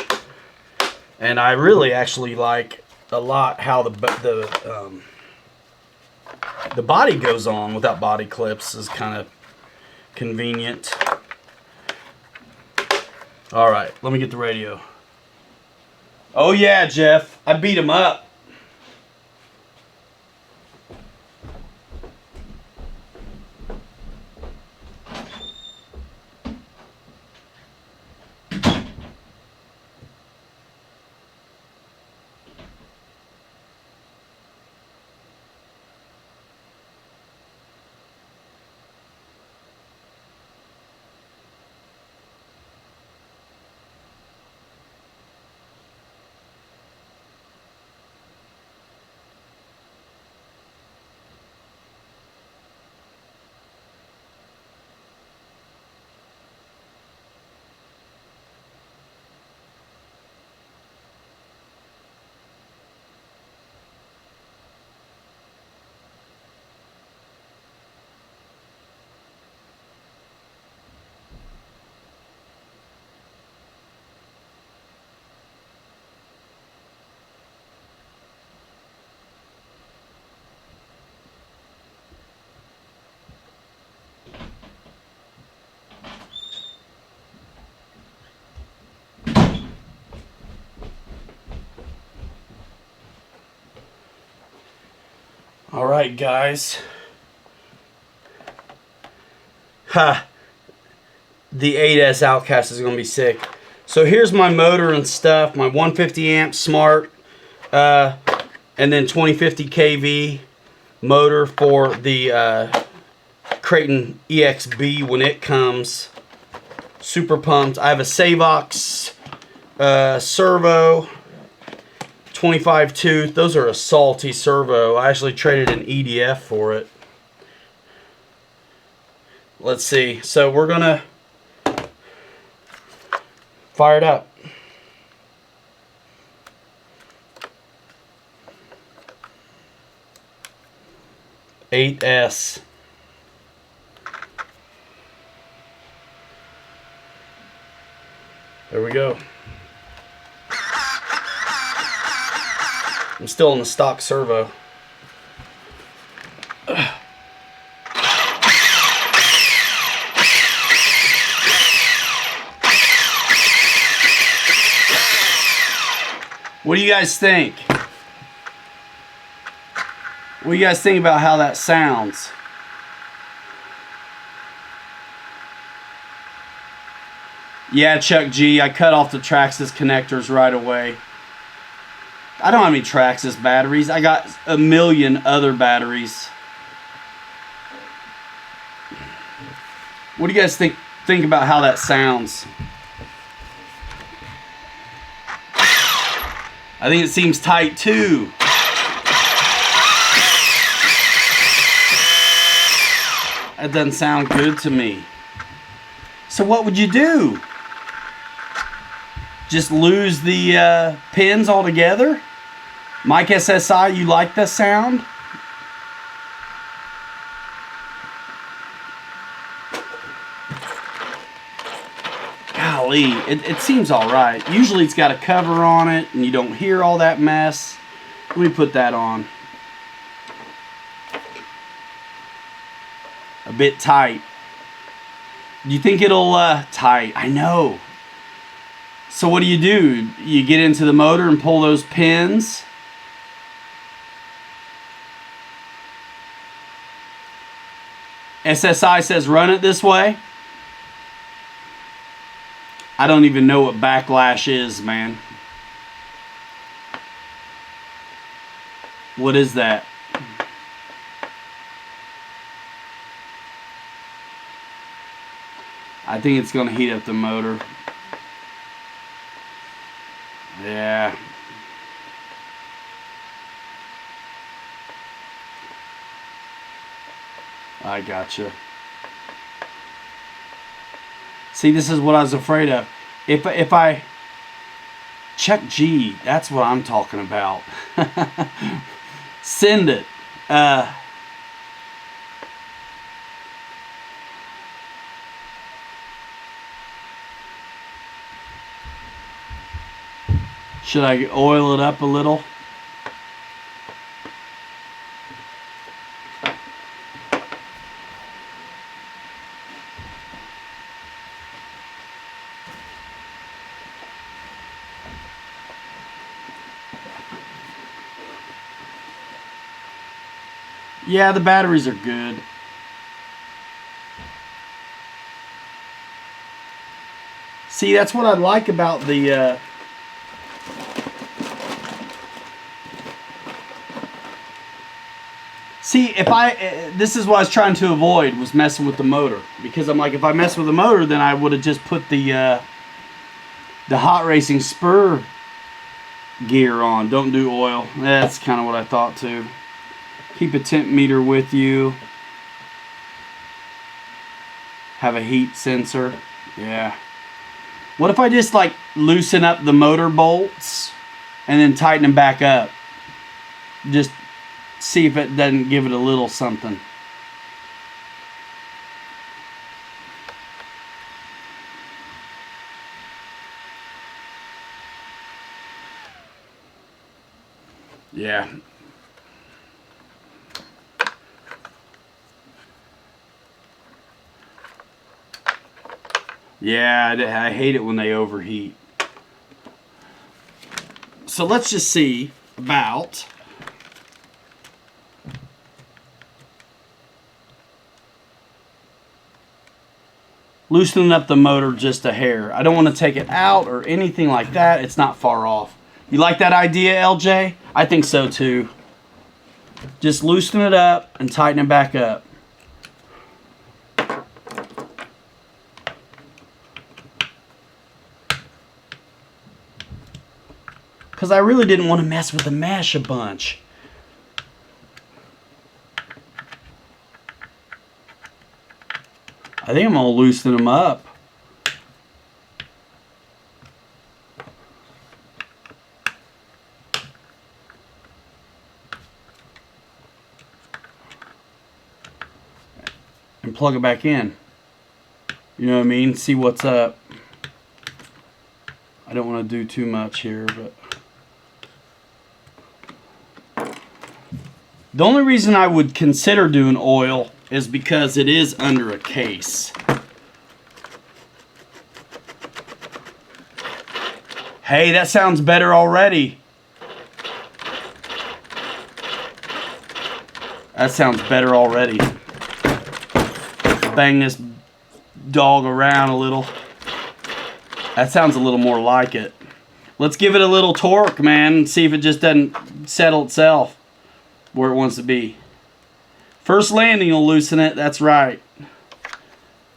and I really actually like a lot how the body goes on without body clips. Is kind of convenient. All right, let me get the radio. Oh yeah, Jeff, I beat him up. All right, guys. Ha! The 8S Outcast is going to be sick. So here's my motor and stuff. My 150 amp smart, and then 2050 kV motor for the Creighton EXB when it comes. Super pumped. I have a Savox servo, 25 tooth. Those are a salty servo. I actually traded an EDF for it. Let's see. So we're gonna fire it up. $8S. There we go. I'm still in the stock servo. What do you guys think? What do you guys think about how that sounds? Yeah, Chuck G, I cut off the Traxxas connectors right away. I don't have any Traxxas batteries. I got a million other batteries. What do you guys think about how that sounds? I think it seems tight too. That doesn't sound good to me. So what would you do? Just lose the pins altogether? Mike SSI, you like the sound? Golly, it seems alright. Usually it's got a cover on it and you don't hear all that mess. Let me put that on. A bit tight. Do you think it'll tight? I know. So what do? You get into the motor and pull those pins. SSI says run it this way. I don't even know what backlash is, man. What is that? I think it's going to heat up the motor. Yeah. I gotcha. See, this is what I was afraid of. If I Chuck G, that's what I'm talking about. Send it. Should I oil it up a little? Yeah, the batteries are good. See, that's what I like about the see, this is what I was trying to avoid, was messing with the motor, because I'm like, if I mess with the motor, then I would have just put the hot racing Spur gear on. Don't do oil. That's kind of what I thought too. Keep a temp meter with you. Have a heat sensor. Yeah. What if I just like loosen up the motor bolts and then tighten them back up? Just see if it doesn't give it a little something. Yeah. Yeah, I hate it when they overheat. So let's just see about loosening up the motor just a hair. I don't want to take it out or anything like that. It's not far off. You like that idea, LJ? I think so too. Just loosen it up and tighten it back up. Because I really didn't want to mess with the mesh a bunch. I think I'm going to loosen them up. And plug it back in. You know what I mean? See what's up. I don't want to do too much here, but... The only reason I would consider doing oil is because it is under a case. Hey, that sounds better already. That sounds better already. Bang this dog around a little. That sounds a little more like it. Let's give it a little torque, man, and see if it just doesn't settle itself where it wants to be. First landing will loosen it, that's right.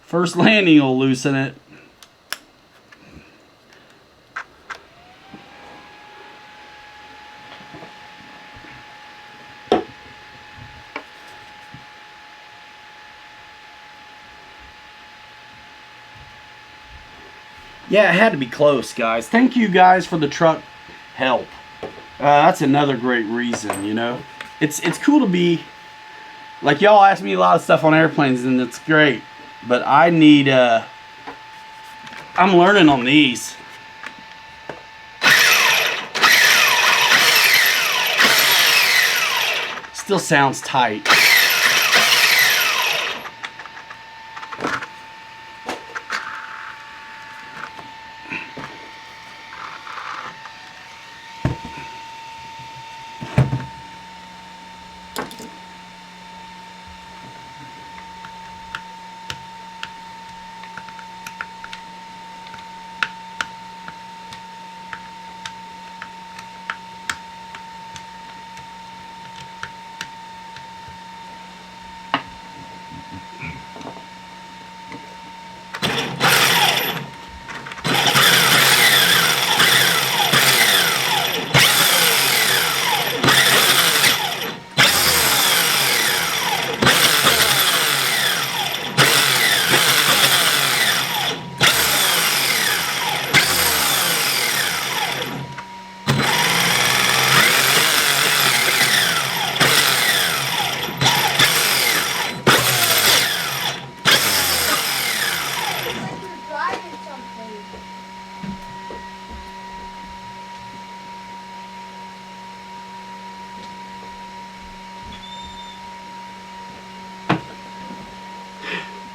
First landing will loosen it. Yeah, it had to be close, guys. Thank you guys for the truck help. That's another great reason, you know. It's cool to be, like, y'all ask me a lot of stuff on airplanes, and it's great. But I need, I'm learning on these. Still sounds tight.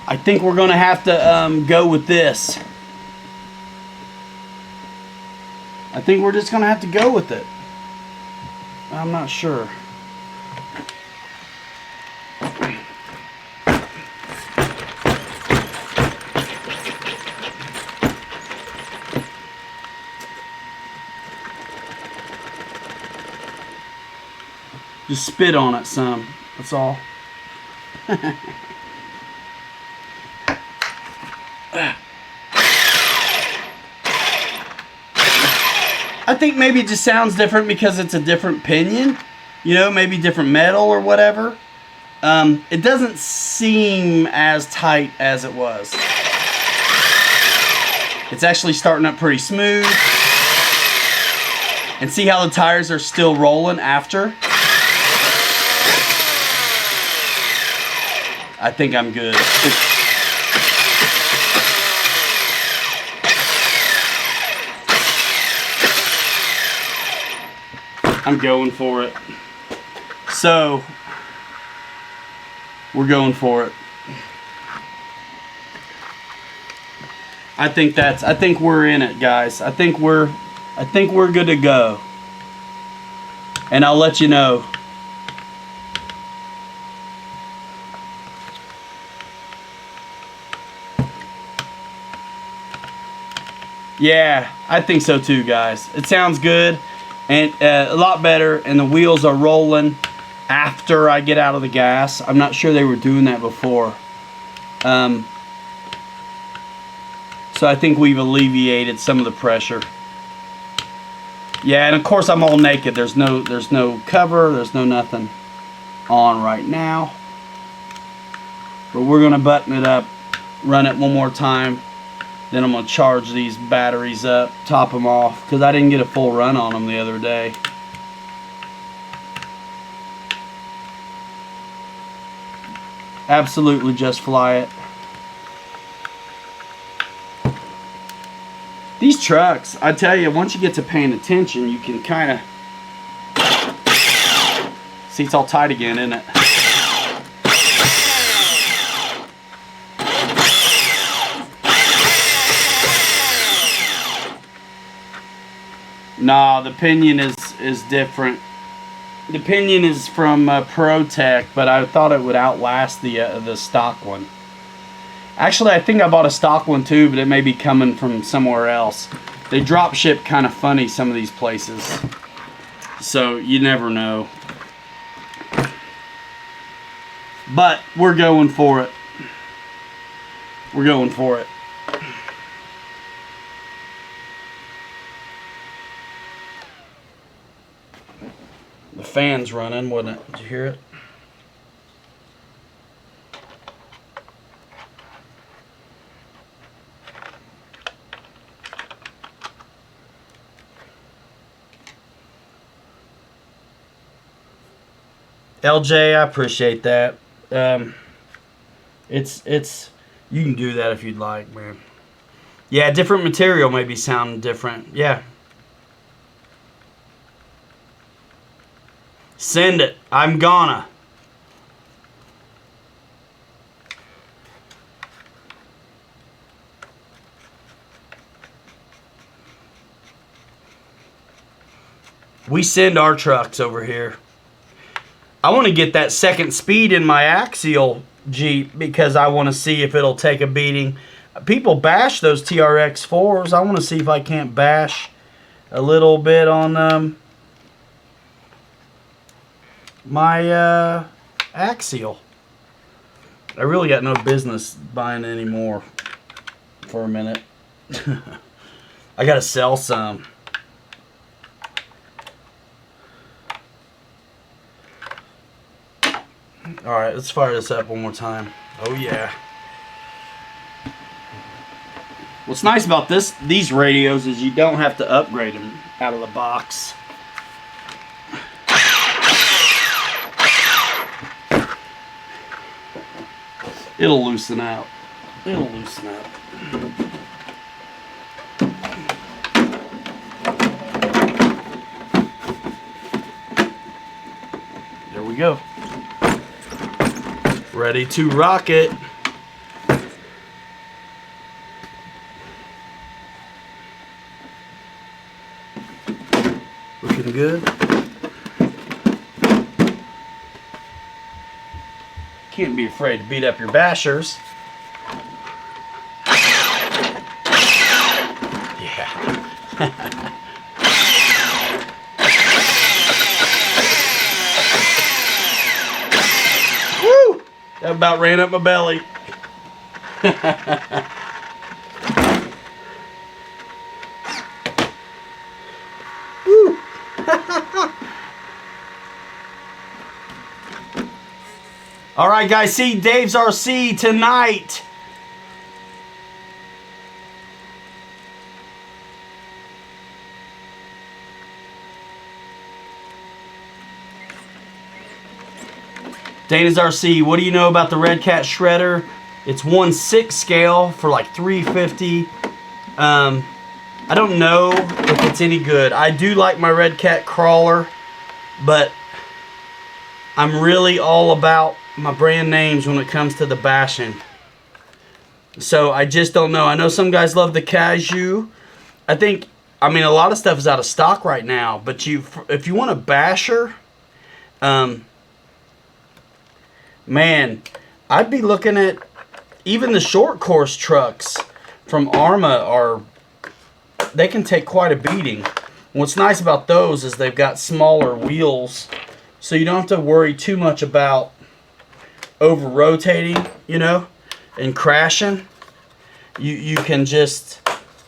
I think we're going to have to go with this. I think we're just going to have to go with it. I'm not sure. Just spit on it some. That's all. I think maybe it just sounds different because it's a different pinion. You know, maybe different metal or whatever. It doesn't seem as tight as it was. It's actually starting up pretty smooth. And see how the tires are still rolling after? I think I'm good. I'm going for it. So, we're going for it. I think we're in it, guys. I think we're good to go. And I'll let you know. Yeah, I think so too, guys. It sounds good and a lot better, and the wheels are rolling after I get out of the gas. I'm not sure they were doing that before. So I think we've alleviated some of the pressure. Yeah, and of course I'm all naked. There's no cover, there's no nothing on right now. But we're gonna button it up, run it one more time. Then I'm going to charge these batteries up, top them off, because I didn't get a full run on them the other day. Absolutely just fly it. These trucks, I tell you, once you get to paying attention, you can kind of... See, it's all tight again, isn't it? Nah, the Pinion is different. The Pinion is from ProTech, but I thought it would outlast the stock one. Actually, I think I bought a stock one too, but it may be coming from somewhere else. They drop ship kind of funny, some of these places. So you never know. But we're going for it. We're going for it. The fan's running, wasn't it? Did you hear it? LJ, I appreciate that. It's you can do that if you'd like, man. Yeah, different material maybe sound different. Yeah. Send it. I'm gonna. We send our trucks over here. I want to get that second speed in my axial Jeep because I want to see if it'll take a beating. People bash those TRX 4s. I want to see if I can't bash a little bit on my axial. I really got no business buying any more for a minute. I gotta sell some. Alright, let's fire this up one more time. Oh yeah. What's nice about these radios is you don't have to upgrade them out of the box. It'll loosen out. It'll loosen out. There we go. Ready to rock it. Looking good. Can't be afraid to beat up your bashers. Yeah. Woo! That about ran up my belly. Woo! All right, guys, see Dave's RC tonight. Dana's RC, what do you know about the Red Cat shredder? It's 1/6 scale for like $350. I don't know if it's any good. I do like my Red Cat crawler, but I'm really all about my brand names when it comes to the bashing. So I just don't know. I know some guys love the Cashew. I mean, a lot of stuff is out of stock right now, but if you want a basher, man, I'd be looking at even the short course trucks from Arma are they can take quite a beating. What's nice about those is they've got smaller wheels, so you don't have to worry too much about over rotating, you know, and crashing. You can just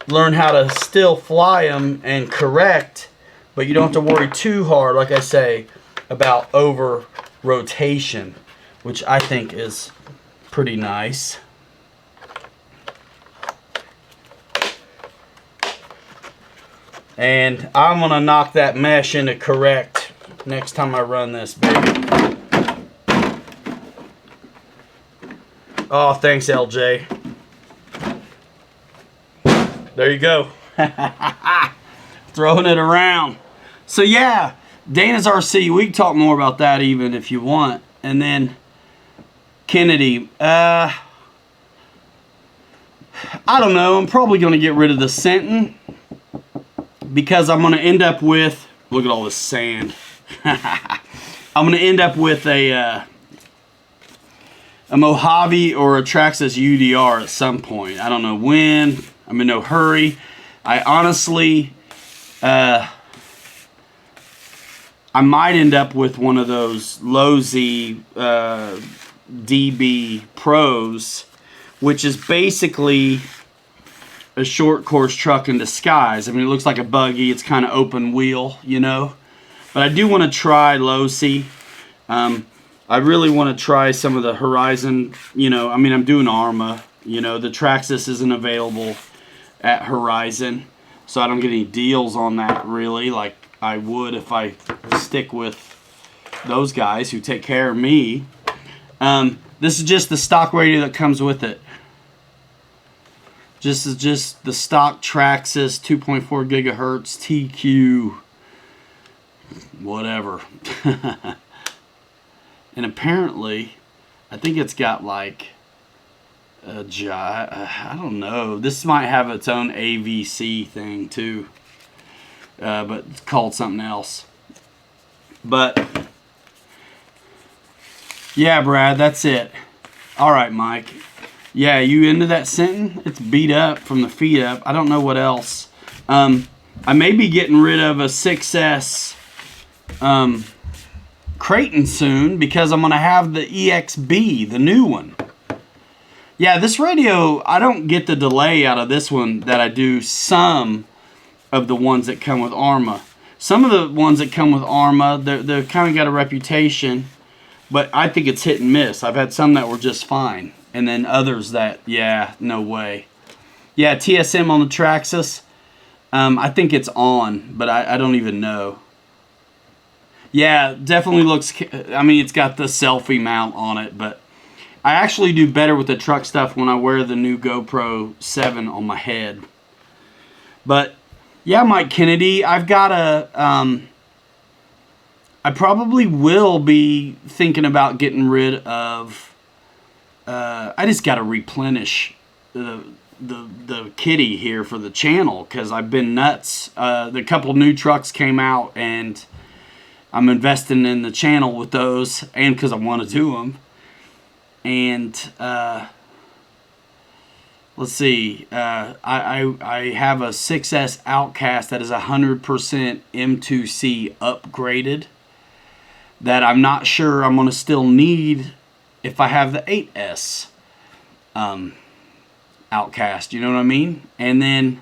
learn how to still fly them and correct, but you don't have to worry too hard, like I say, about over rotation, which I think is pretty nice. And I'm gonna knock that mesh into correct next time I run this baby. Oh, thanks, LJ. There you go. Throwing it around. So yeah, Dana's RC, we can talk more about that even if you want. And then Kennedy, I don't know, I'm probably gonna get rid of the Senton, because I'm going to end up with, look at all this sand. I'm going to end up with a Mojave or a Traxxas UDR at some point. I don't know when. I'm in no hurry. I honestly, I might end up with one of those Lowe's DB Pros, which is basically a short course truck in disguise. I mean, it looks like a buggy. It's kind of open wheel, you know. But I do want to try Lowe's. I really want to try some of the Horizon, you know. I mean, I'm doing Arma, you know. The Traxxas isn't available at Horizon, so I don't get any deals on that really, like I would if I stick with those guys who take care of me. This is just the stock radio that comes with it. This is just the stock Traxxas 2.4 gigahertz TQ whatever. And apparently I think it's got like a I don't know, this might have its own AVC thing too, but it's called something else. But yeah, Brad, that's it. Alright, Mike. Yeah, you into that Senton? It's beat up from the feet up. I don't know what else. I may be getting rid of a 6S Creighton soon, because I'm going to have the EXB, the new one. Yeah, this radio, I don't get the delay out of this one that I do some of the ones that come with Arma. Some of the ones that come with Arma, they've kind of got a reputation, but I think it's hit and miss. I've had some that were just fine. And then others that, yeah, no way. Yeah, TSM on the Traxxas. I think it's on, but I don't even know. Yeah, definitely looks, I mean, it's got the selfie mount on it, but I actually do better with the truck stuff when I wear the new GoPro 7 on my head. But, yeah, Mike Kennedy, I've got a, I probably will be thinking about getting rid of, I just got to replenish the kitty here for the channel, because I've been nuts. The couple new trucks came out, and I'm investing in the channel with those, and because I want to do them. And let's see, I have a 6S Outcast that is 100% M2C upgraded, that I'm not sure I'm going to still need if I have the 8S Outcast, you know what I mean? And then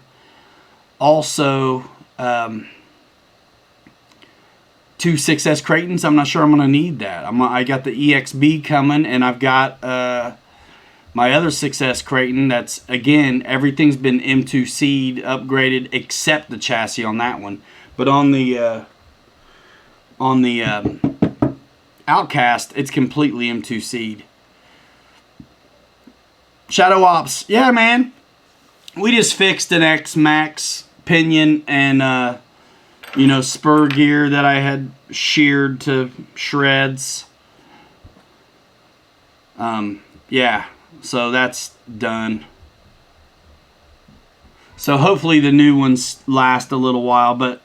also two 6S Creightons, I'm not sure I'm going to need that. I got the EXB coming, and I've got my other 6S Creighton that's, again, everything's been M2C'd, upgraded, except the chassis on that one. But on the Outcast, it's completely M2C'd. Shadow Ops, yeah, man. We just fixed an XMAXX Pinion and you know, Spur gear that I had sheared to shreds. Yeah, so that's done. So hopefully the new ones last a little while, but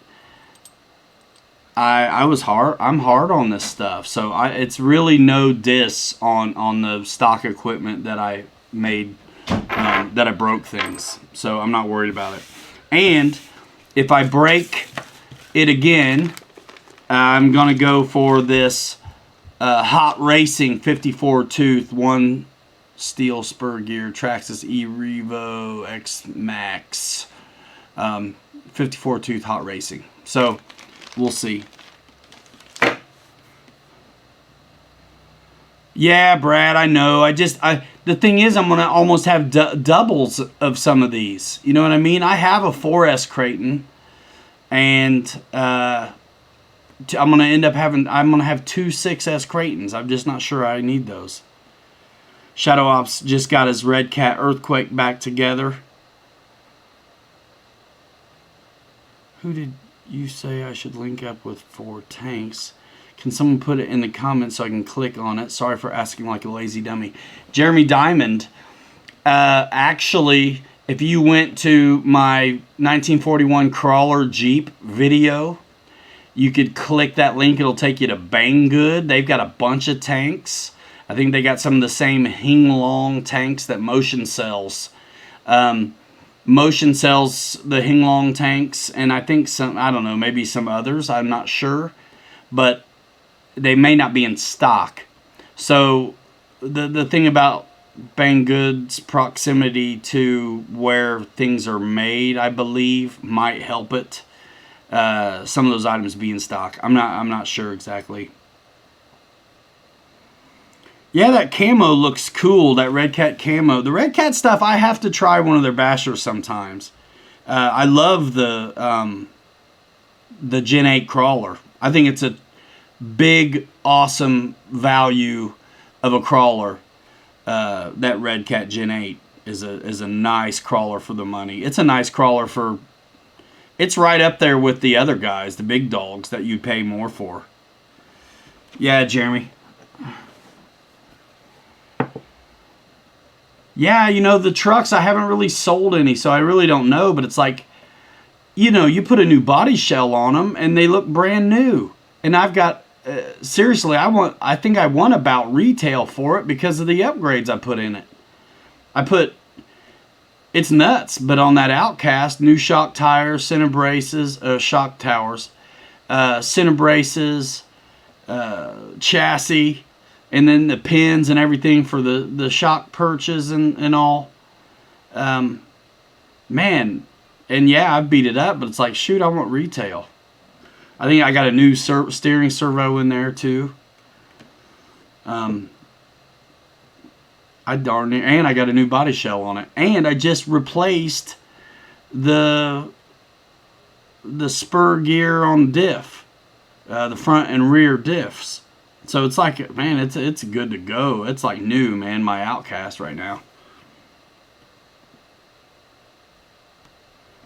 I'm hard on this stuff. So it's really no diss on the stock equipment that I made, that I broke things. So I'm not worried about it. And if I break it again, I'm going to go for this Hot Racing 54 tooth 1 steel spur gear Traxxas E-Revo XMAXX 54 tooth Hot Racing. So we'll see. Yeah, Brad, I know. The thing is, I'm gonna almost have doubles of some of these. You know what I mean? I have a 4S Creighton, and I'm gonna have 2 6S Creightons. I'm just not sure I need those. Shadow Ops just got his Red Cat Earthquake back together. Who did you say I should link up with for tanks? Can someone put it in the comments so I can click on it? Sorry for asking like a lazy dummy. Jeremy Diamond. Actually, if you went to my 1941 Crawler Jeep video, you could click that link. It'll take you to Banggood. They've got a bunch of tanks. I think they got some of the same Hinglong tanks that Motion sells. Motion sells the Hinglong tanks, and I think I don't know, maybe some others. I'm not sure. But they may not be in stock. So the thing about Banggood's proximity to where things are made, I believe, might help it. Some of those items be in stock. I'm not sure exactly. Yeah, that camo looks cool. That Red Cat camo. The Red Cat stuff, I have to try one of their bashers sometimes. I love the Gen 8 crawler. I think it's a big, awesome value of a crawler. That Red Cat Gen 8 is a nice crawler for the money. It's a nice crawler for... It's right up there with the other guys, the big dogs that you'd pay more for. Yeah, Jeremy. Yeah, you know, the trucks, I haven't really sold any, so I really don't know. But it's like, you know, you put a new body shell on them, and they look brand new. And I've got... seriously, I think I won about retail for it because of the upgrades I put in it. It's nuts, but on that Outcast, new shock tires, center braces, shock towers, center braces, chassis, and then the pins and everything for the shock perches and all. Man, and yeah, I beat it up, but it's like, shoot, I want retail. I think I got a new steering servo in there too. I darn near, and I got a new body shell on it, and I just replaced the spur gear on the diff, the front and rear diffs. So it's like, man, it's good to go. It's like new, man. My Outcast right now.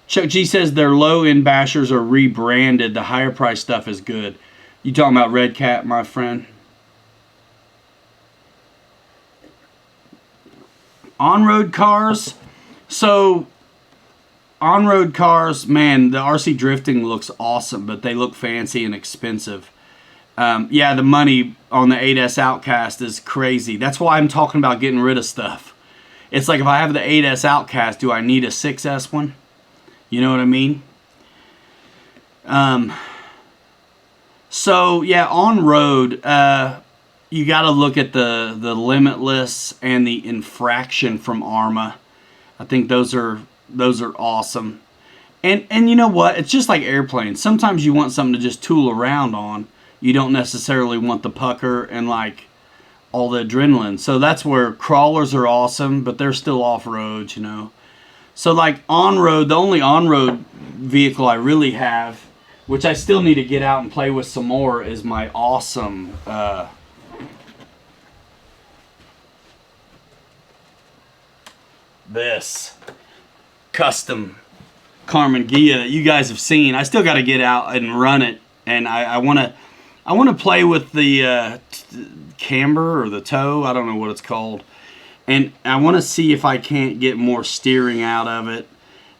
Chuck G says their low-end bashers are rebranded. The higher price stuff is good. You talking about Red Cat, my friend? On-road cars. So, on-road cars, man, the RC drifting looks awesome, but they look fancy and expensive. Yeah, the money on the 8S Outcast is crazy. That's why I'm talking about getting rid of stuff. It's like if I have the 8S Outcast, do I need a 6S one? You know what I mean? So, yeah, on-road, you got to look at the Limitless and the Infraction from Arma. I think those are awesome. And you know what? It's just like airplanes. Sometimes you want something to just tool around on. You don't necessarily want the pucker and like all the adrenaline. So that's where crawlers are awesome, but they're still off-road, you know. So like on-road, the only on-road vehicle I really have, which I still need to get out and play with some more, is my awesome this custom Carmen Ghia that you guys have seen. I still got to get out and run it, and I want to play with the camber or the toe. I don't know what it's called. And I want to see if I can't get more steering out of it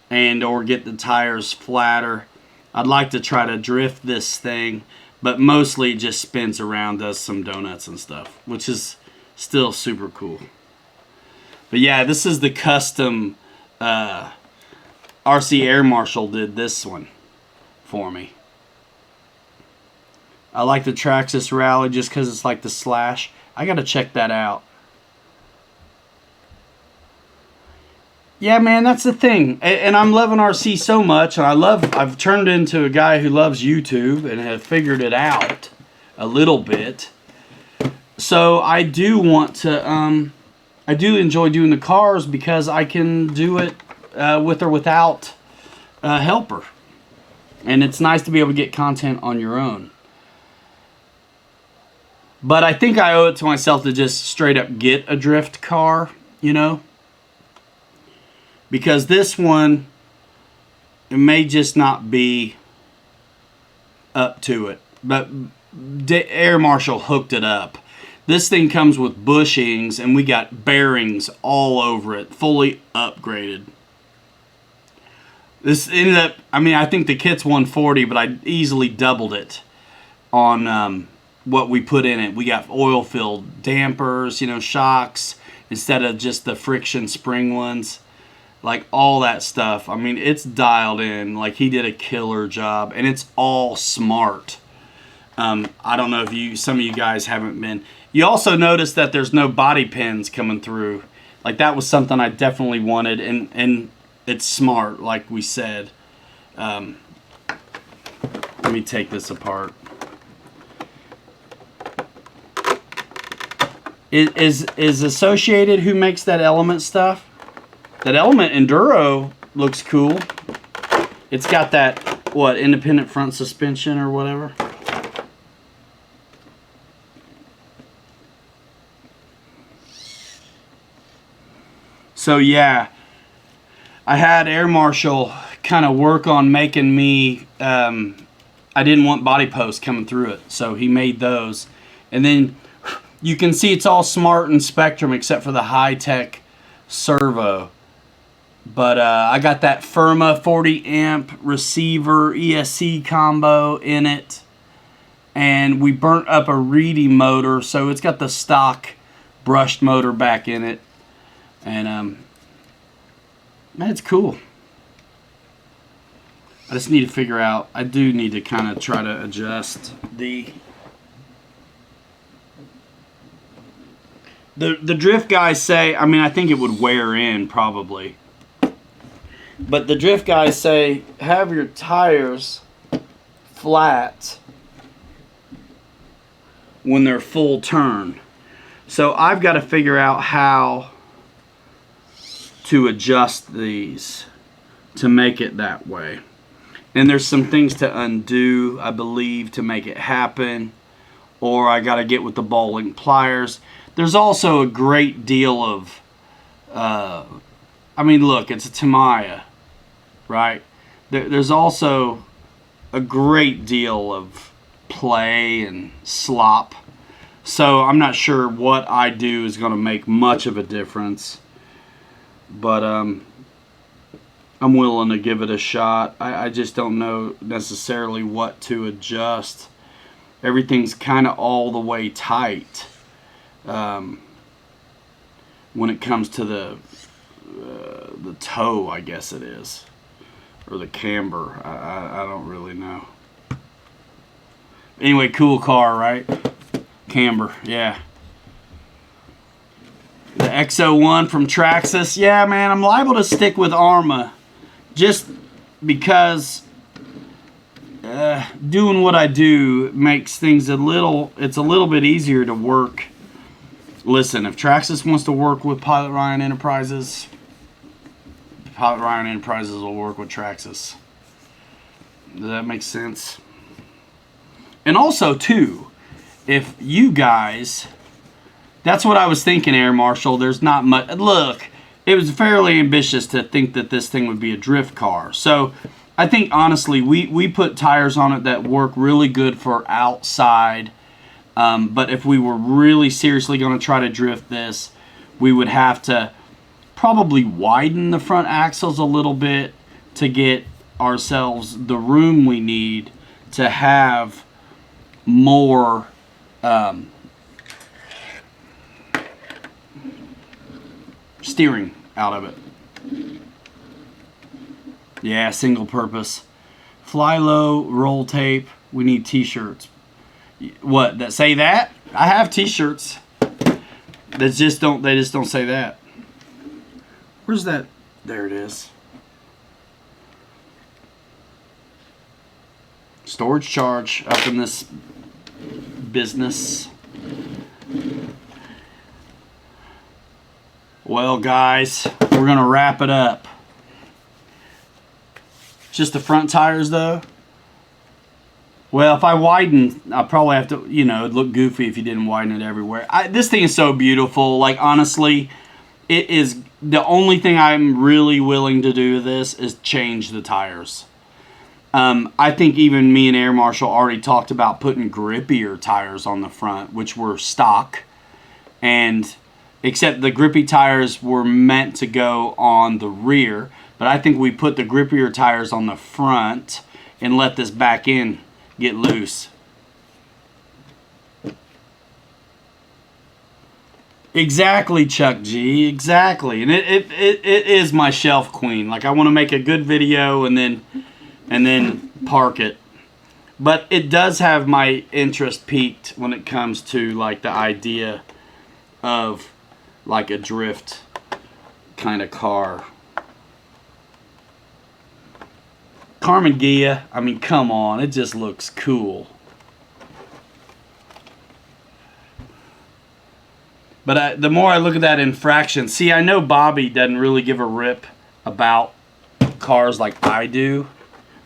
and or get the tires flatter. I'd like to try to drift this thing, but mostly it just spins around, does some donuts and stuff, which is still super cool. But yeah, this is the custom RC Air Marshal did this one. for me. I like the Traxxas Rally just because it's like the slash. I got to check that out. Yeah, man, that's the thing. And I'm loving RC so much. And I've turned into a guy who loves YouTube and have figured it out a little bit. So I do want to, I do enjoy doing the cars because I can do it with or without a helper. And it's nice to be able to get content on your own. But I think I owe it to myself to just straight up get a drift car, you know? Because this one, it may just not be up to it. But Air Marshal hooked it up. This thing comes with bushings, and we got bearings all over it, fully upgraded. This ended up, I mean, I think the kit's 140, but I easily doubled it on what we put in it. We got oil-filled dampers, you know, shocks, instead of just the friction spring ones. Like, all that stuff. I mean, it's dialed in. Like, he did a killer job, and it's all smart. I don't know if some of you guys haven't been. You also notice that there's no body pins coming through. Like, that was something I definitely wanted, and it's smart, like we said. Let me take this apart. Is Associated who makes that Element stuff? That Element Enduro looks cool. It's got that, what, independent front suspension or whatever. So yeah, I had Air Marshal kind of work on making me, I didn't want body posts coming through it, so he made those. And then you can see it's all smart and Spectrum except for the high-tech servo. But I got that Firma 40 amp receiver ESC combo in it. And we burnt up a Reedy motor, so it's got the stock brushed motor back in it. And man, it's cool. I just need to figure out, I do need to kind of try to adjust the drift guys say, I mean, I think it would wear in probably. But the drift guys say, have your tires flat when they're full turn. So I've got to figure out how to adjust these to make it that way. And there's some things to undo, I believe, to make it happen. Or I got to get with the ball link pliers. There's also a great deal of, I mean, look, it's a Tamiya, right? There's also a great deal of play and slop. So I'm not sure what I do is going to make much of a difference. But I'm willing to give it a shot. I just don't know necessarily what to adjust. Everything's kind of all the way tight. When it comes to the toe, I guess it is, or the camber. I don't really know. Anyway, cool car, right? Camber, yeah. The X01 from Traxxas. Yeah, man, I'm liable to stick with Arma just because doing what I do makes things it's a little bit easier to work. Listen, if Traxxas wants to work with Pilot Ryan Enterprises, Pilot Ryan Enterprises will work with Traxxas. Does that make sense? And also, too, if you guys, that's what I was thinking, Air Marshal, there's not much, look, it was fairly ambitious to think that this thing would be a drift car. So, I think, honestly, we put tires on it that work really good for outside. But if we were really seriously going to try to drift this, we would have to probably widen the front axles a little bit to get ourselves the room we need to have more steering out of it. Yeah, single purpose Fly low, roll tape. We need t-shirts. What, that say that? I have t-shirts. They just don't say that. Where's that? There it is. Storage charge up in this business. Well, guys, we're gonna wrap it up. Just the front tires, though. Well, if I widen, I'll probably have to, you know, it'd look goofy if you didn't widen it everywhere. This thing is so beautiful. Like, honestly, it is the only thing I'm really willing to do with this is change the tires. I think even me and Air Marshal already talked about putting grippier tires on the front, which were stock. And except the grippy tires were meant to go on the rear. But I think we put the grippier tires on the front and let this back end get loose. Exactly, Chuck G. Exactly. And it is my shelf queen. Like, I want to make a good video and then park it. But it does have my interest piqued when it comes to, like, the idea of, like, a drift kind of car. Carmen Gia, I mean, come on, it just looks cool. But the more I look at that infraction, see, I know Bobby doesn't really give a rip about cars like I do,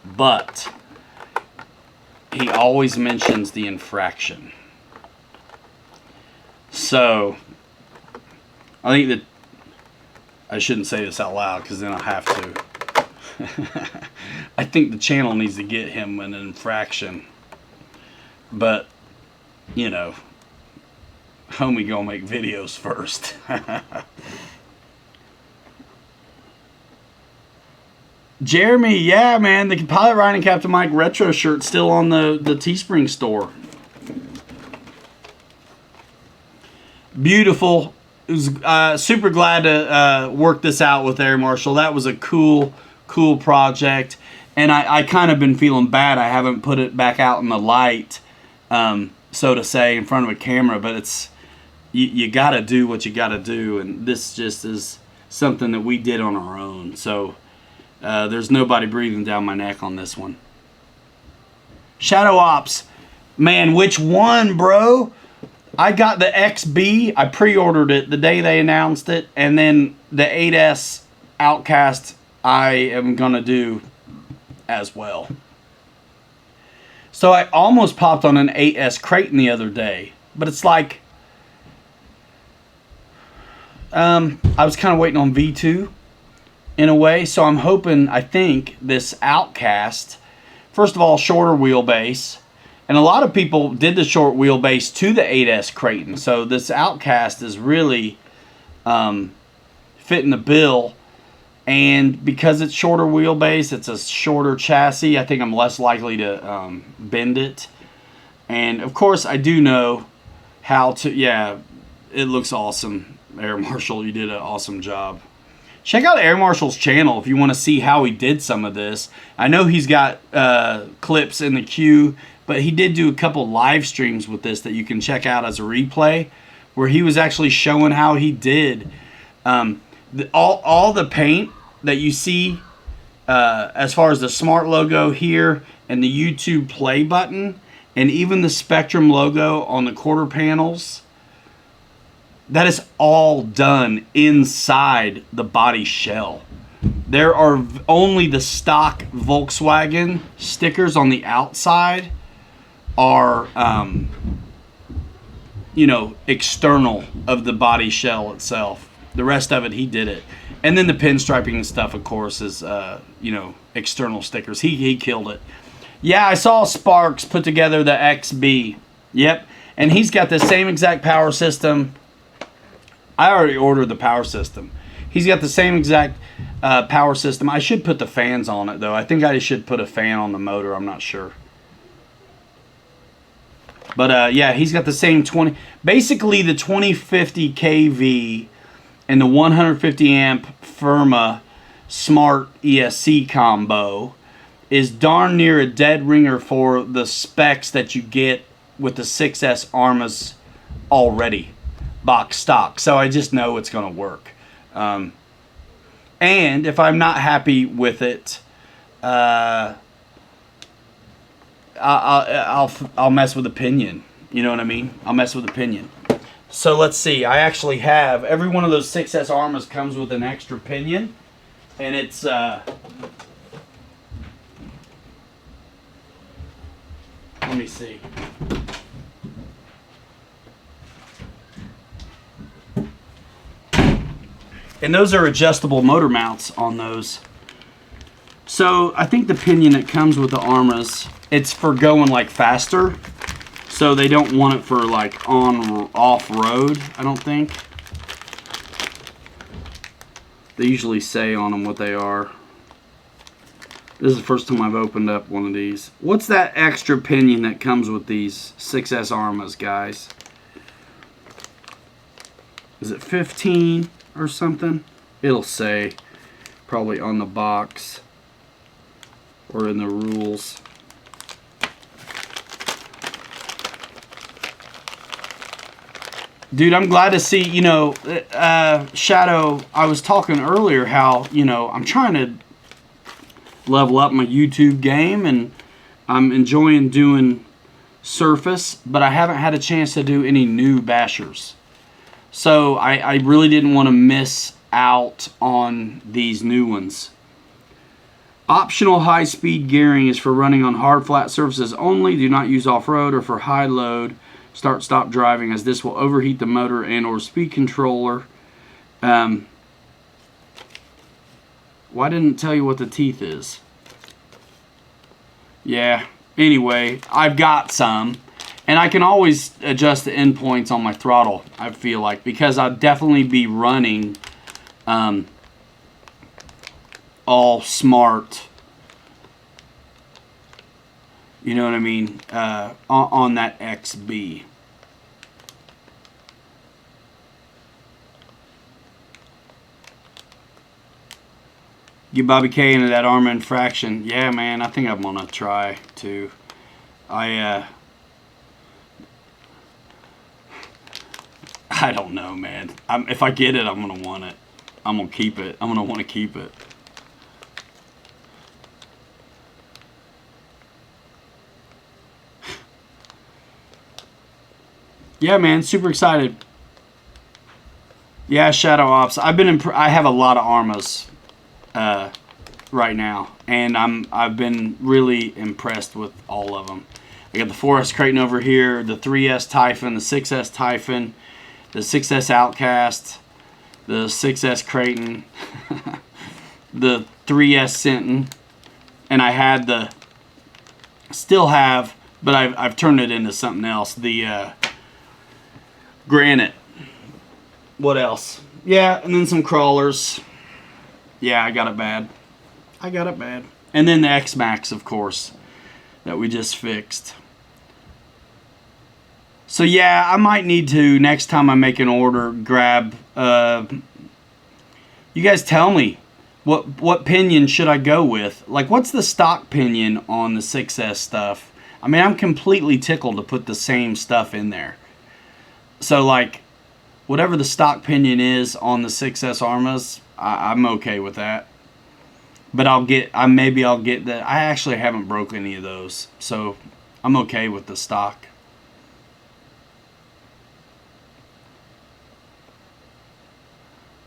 but he always mentions the infraction. So, I think that I shouldn't say this out loud because then I'll have to. I think the channel needs to get him an infraction. But, you know, homie gonna make videos first. Jeremy, yeah, man, the Pilot Ryan and Captain Mike retro shirt still on the Teespring store. Beautiful. It was super glad to work this out with Air Marshal. That was a cool project. And I kind of been feeling bad. I haven't put it back out in the light, so to say, in front of a camera. But it's you got to do what you got to do. And this just is something that we did on our own. So there's nobody breathing down my neck on this one. Shadow Ops. Man, which one, bro? I got the XB. I pre-ordered it the day they announced it. And then the 8S Outcast I am going to do as well. So I almost popped on an 8S Creighton the other day. But it's like, I was kind of waiting on V2 in a way. So I'm hoping, I think, this Outcast, first of all, shorter wheelbase. And a lot of people did the short wheelbase to the 8S Creighton. So this Outcast is really fitting the bill. And because it's shorter wheelbase, it's a shorter chassis, I think I'm less likely to bend it. And, of course, I do know how to, yeah, it looks awesome. Air Marshal, you did an awesome job. Check out Air Marshal's channel if you want to see how he did some of this. I know he's got clips in the queue, but he did do a couple live streams with this that you can check out as a replay, where he was actually showing how he did all the paint that you see as far as the Smart logo here and the YouTube play button and even the Spectrum logo on the quarter panels. That is all done inside the body shell. There are only the stock Volkswagen stickers on the outside are, you know, external of the body shell itself. The rest of it, he did it. And then the pinstriping and stuff, of course, is, you know, external stickers. He killed it. Yeah, I saw Sparks put together the XB. Yep. And he's got the same exact power system. I already ordered the power system. He's got the same exact power system. I should put the fans on it, though. I think I should put a fan on the motor. I'm not sure. But, yeah, he's got the same 20... Basically, the 2050 kV and the 150 amp Firma Smart ESC combo is darn near a dead ringer for the specs that you get with the 6S Armas already, box stock. So I just know it's going to work. And if I'm not happy with it, I'll mess with the Pinion. You know what I mean? I'll mess with the Pinion. So let's see. I actually have every one of those 6S Armas comes with an extra Pinion, and it's let me see. And those are adjustable motor mounts on those. So I think the Pinion that comes with the Armas, it's for going like faster. So they don't want it for like on off road, I don't think. They usually say on them what they are. This is the first time I've opened up one of these. What's that extra Pinion that comes with these 6S Armas, guys? Is it 15 or something? It'll say probably on the box or in the rules. Dude, I'm glad to see, you know, Shadow, I was talking earlier how, you know, I'm trying to level up my YouTube game, and I'm enjoying doing surface, but I haven't had a chance to do any new bashers. So I really didn't want to miss out on these new ones. Optional high-speed gearing is for running on hard, flat surfaces only. Do not use off-road or for high load. Start-stop driving, as this will overheat the motor and or speed controller. Why didn't it tell you what the teeth is? Yeah, anyway, I've got some. And I can always adjust the endpoints on my throttle, I feel like, because I'll definitely be running all smart. You know what I mean? On that XB. Get Bobby K into that armor infraction. Yeah, man, I think I'm going to try to. I don't know, man. If I get it, I'm going to want it. I'm going to keep it. I'm going to want to keep it. Yeah, man, super excited. Yeah, Shadow Ops. I have a lot of Armas right now, and I've been really impressed with all of them. I got the 4S Creighton over here, the 3S Typhon, the 6S Typhon, the 6S Outcast, the 6S Creighton, the 3S Sinton, and I had the, still have, but I've turned it into something else, the Granite. What else? Yeah, and then some crawlers. Yeah, I got it bad. I got it bad. And then the XMAXX, of course, that we just fixed. So yeah, I might need to, next time I make an order, grab, you guys tell me, what Pinion should I go with? Like, what's the stock Pinion on the 6S stuff? I mean, I'm completely tickled to put the same stuff in there. So, like, whatever the stock Pinion is on the 6S Armas, I'm okay with that. But maybe I'll get that. I actually haven't broke any of those, so I'm okay with the stock.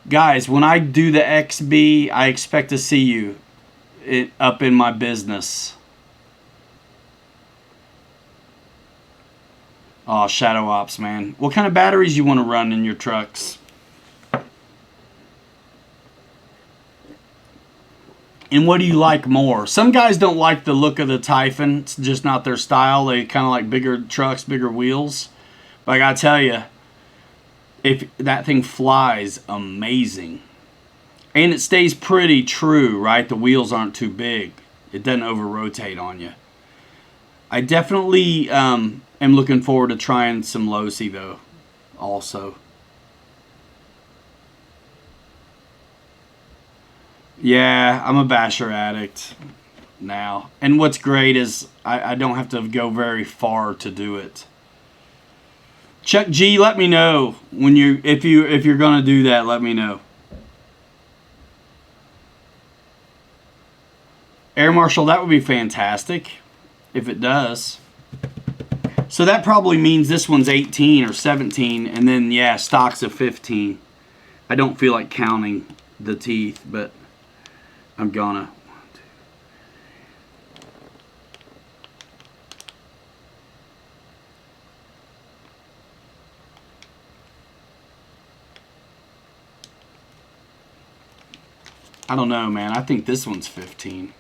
Guys, when I do the XB, I expect to see you up in my business. Oh, Shadow Ops, man. What kind of batteries you want to run in your trucks? And what do you like more? Some guys don't like the look of the Typhon. It's just not their style. They kind of like bigger trucks, bigger wheels. But I gotta tell you, if that thing flies amazing. And it stays pretty true, right? The wheels aren't too big. It doesn't over-rotate on you. I definitely am looking forward to trying some Losi, though, also. Yeah, I'm a basher addict. now. And what's great is I don't have to go very far to do it. Chuck G, let me know when if you're gonna do that. Let me know. Air Marshal, that would be fantastic if it does. So that probably means this one's 18 or 17, and then yeah, stock's a 15. I don't feel like counting the teeth, but I'm gonna. I don't know, man. I think this one's 15.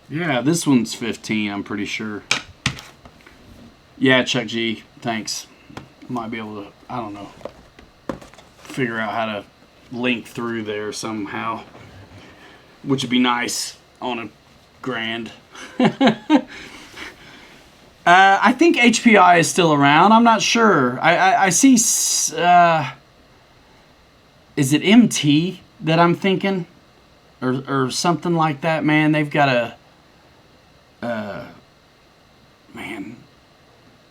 Yeah, this one's 15, I'm pretty sure. Yeah, Chuck G, thanks. Might be able to, I don't know, figure out how to link through there somehow, which would be nice on a grand. I think HPI is still around. I'm not sure. I see, is it MT that I'm thinking? Or something like that, man. They've got a, man,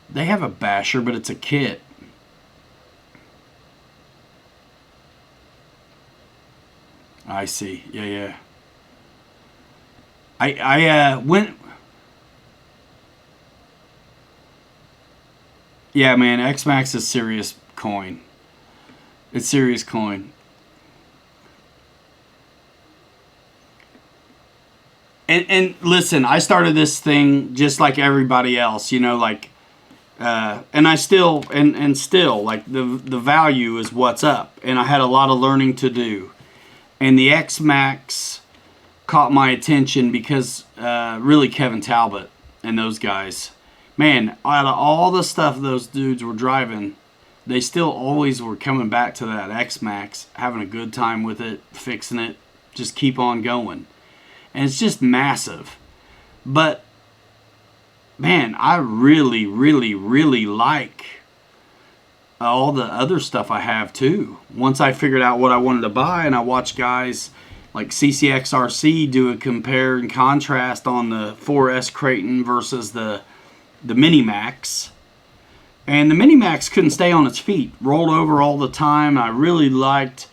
they have a basher, but it's a kit. I see. Yeah. I went. Yeah, man, XMAXX is serious coin. It's serious coin. And listen, I started this thing just like everybody else, you know, like, and I still, and still, like, the value is what's up. And I had a lot of learning to do. And the XMAXX caught my attention because, really, Kevin Talbot and those guys, man, out of all the stuff those dudes were driving, they still always were coming back to that XMAXX, having a good time with it, fixing it, just keep on going. And it's just massive. But, man, I really, really, really like all the other stuff I have, too. Once I figured out what I wanted to buy, and I watched guys like CCXRC do a compare and contrast on the 4S Creighton versus the Mini-Maxx. And the Mini-Maxx couldn't stay on its feet. Rolled over all the time. I really liked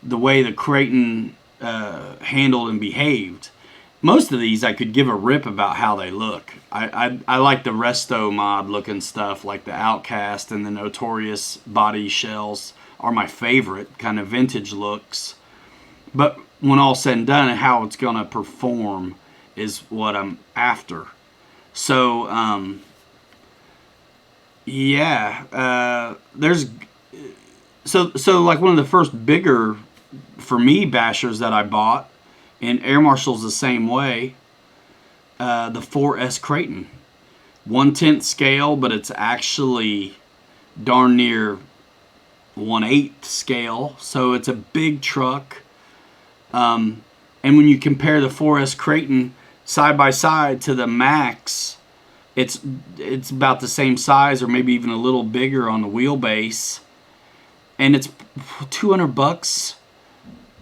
the way the Creighton handled and behaved. Most of these I could give a rip about how they look. I like the Resto mod looking stuff, like the Outcast and the Notorious body shells are my favorite, kind of vintage looks. But when all's said and done, how it's going to perform is what I'm after. So, yeah, there's... So like one of the first bigger, for me, bashers that I bought, and Air Marshal's the same way, the 4S Creighton. 1/10 scale, but it's actually darn near 1/8 scale. So it's a big truck. And when you compare the 4S Creighton side by side to the Max, it's about the same size or maybe even a little bigger on the wheelbase. And it's $200,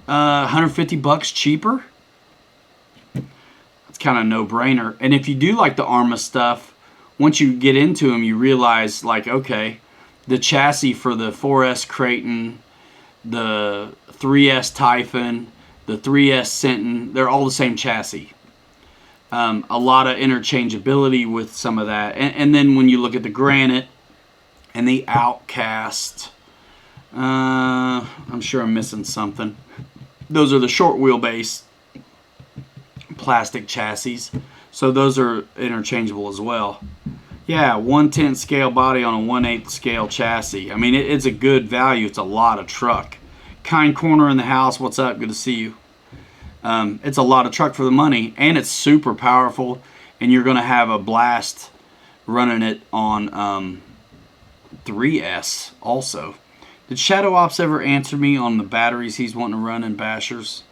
$150 cheaper. It's kind of no-brainer. And if you do like the Arma stuff, once you get into them, you realize, like, okay, the chassis for the 4S Creighton, the 3S Typhon, the 3S Centon, they're all the same chassis. A lot of interchangeability with some of that. And then when you look at the Granite and the Outcast, I'm sure I'm missing something. Those are the short wheelbase plastic chassis. So those are interchangeable as well. Yeah, 1/10 scale body on a 1/8 scale chassis. I mean, it's a good value. It's a lot of truck. Kind Corner in the house. What's up? Good to see you. It's a lot of truck for the money, and it's super powerful, and you're going to have a blast running it on 3S also. Did Shadow Ops ever answer me on the batteries he's wanting to run in bashers?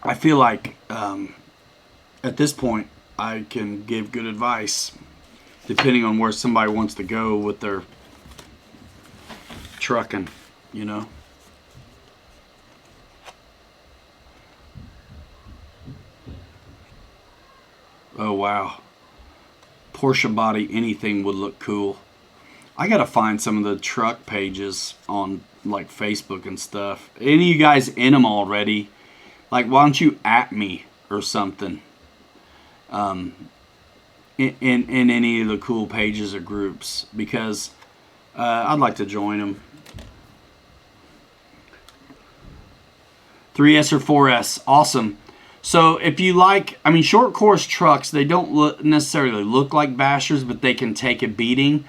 I feel like at this point I can give good advice depending on where somebody wants to go with their trucking, you know. Oh wow, Porsche body, anything would look cool. I gotta find some of the truck pages on like Facebook and stuff. Any of you guys in them already? Like, why don't you at me or something? In any of the cool pages or groups, because I'd like to join them. 3S or 4S, awesome. So if you like, I mean, short course trucks, they don't necessarily look like bashers, but they can take a beating.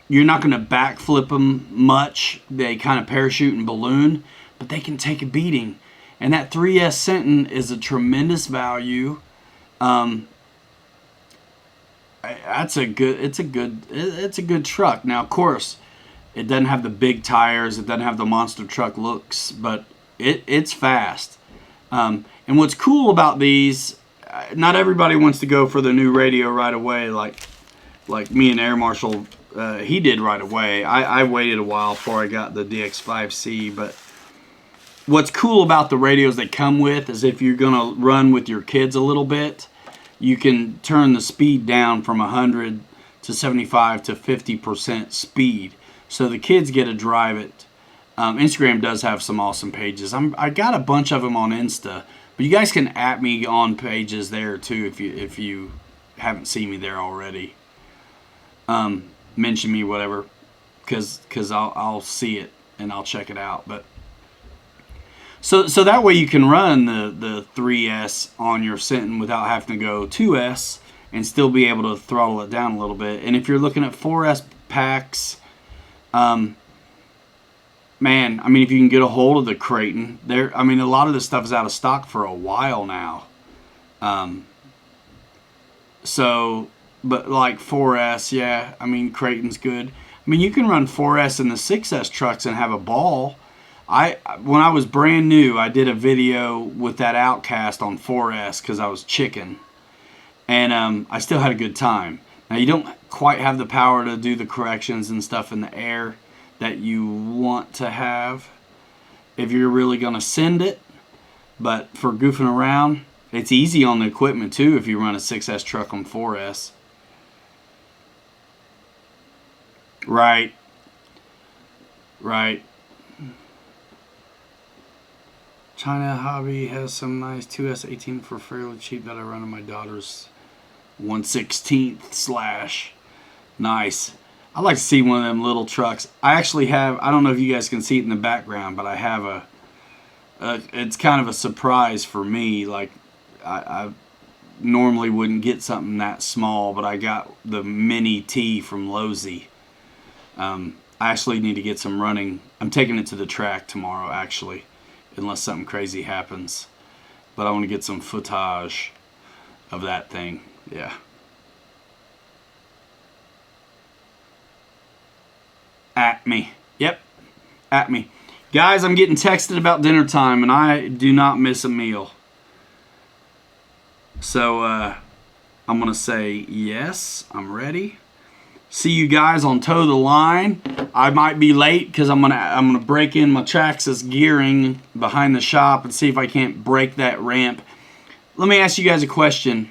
You're not going to backflip them much. They kind of parachute and balloon, but they can take a beating. And that 3S Senton is a tremendous value. It's a good truck. Now, of course, it doesn't have the big tires. It doesn't have the monster truck looks, but it's fast. And what's cool about these, not everybody wants to go for the new radio right away, like me and Air Marshal. He did right away. I waited a while before I got the DX5C, but what's cool about the radios they come with is if you're gonna run with your kids a little bit, you can turn the speed down from 100 to 75 to 50% speed, so the kids get to drive it. Instagram does have some awesome pages. I got a bunch of them on Insta, but you guys can at me on pages there too if you haven't seen me there already. Mention me, whatever, because I'll see it and I'll check it out. But so that way you can run the 3S on your Senton without having to go 2S and still be able to throttle it down a little bit. And if you're looking at 4S packs, man, I mean, if you can get a hold of the Creighton, I mean, a lot of this stuff is out of stock for a while now. But like 4S, yeah, I mean, Creighton's good. I mean, you can run 4S in the 6S trucks and have a ball. When I was brand new, I did a video with that Outcast on 4S because I was chicken. And I still had a good time. Now, you don't quite have the power to do the corrections and stuff in the air that you want to have if you're really going to send it. But for goofing around, it's easy on the equipment too if you run a 6S truck on 4S. Right. China Hobby has some nice 2S18 for fairly cheap that I run on my daughter's 1/16 slash. Nice. I'd like to see one of them little trucks. I actually have, I don't know if you guys can see it in the background, but I have it's kind of a surprise for me. Like, I normally wouldn't get something that small, but I got the Mini T from Lowe's. I actually need to get some running. I'm taking it to the track tomorrow, actually, unless something crazy happens. But I want to get some footage of that thing. Yeah. At me. Yep. At me. Guys, I'm getting texted about dinner time, and I do not miss a meal. So, I'm going to say yes, I'm ready. See you guys on Toe the Line. I might be late because I'm gonna break in my Traxxas gearing behind the shop and see if I can't break that ramp. Let me ask you guys a question.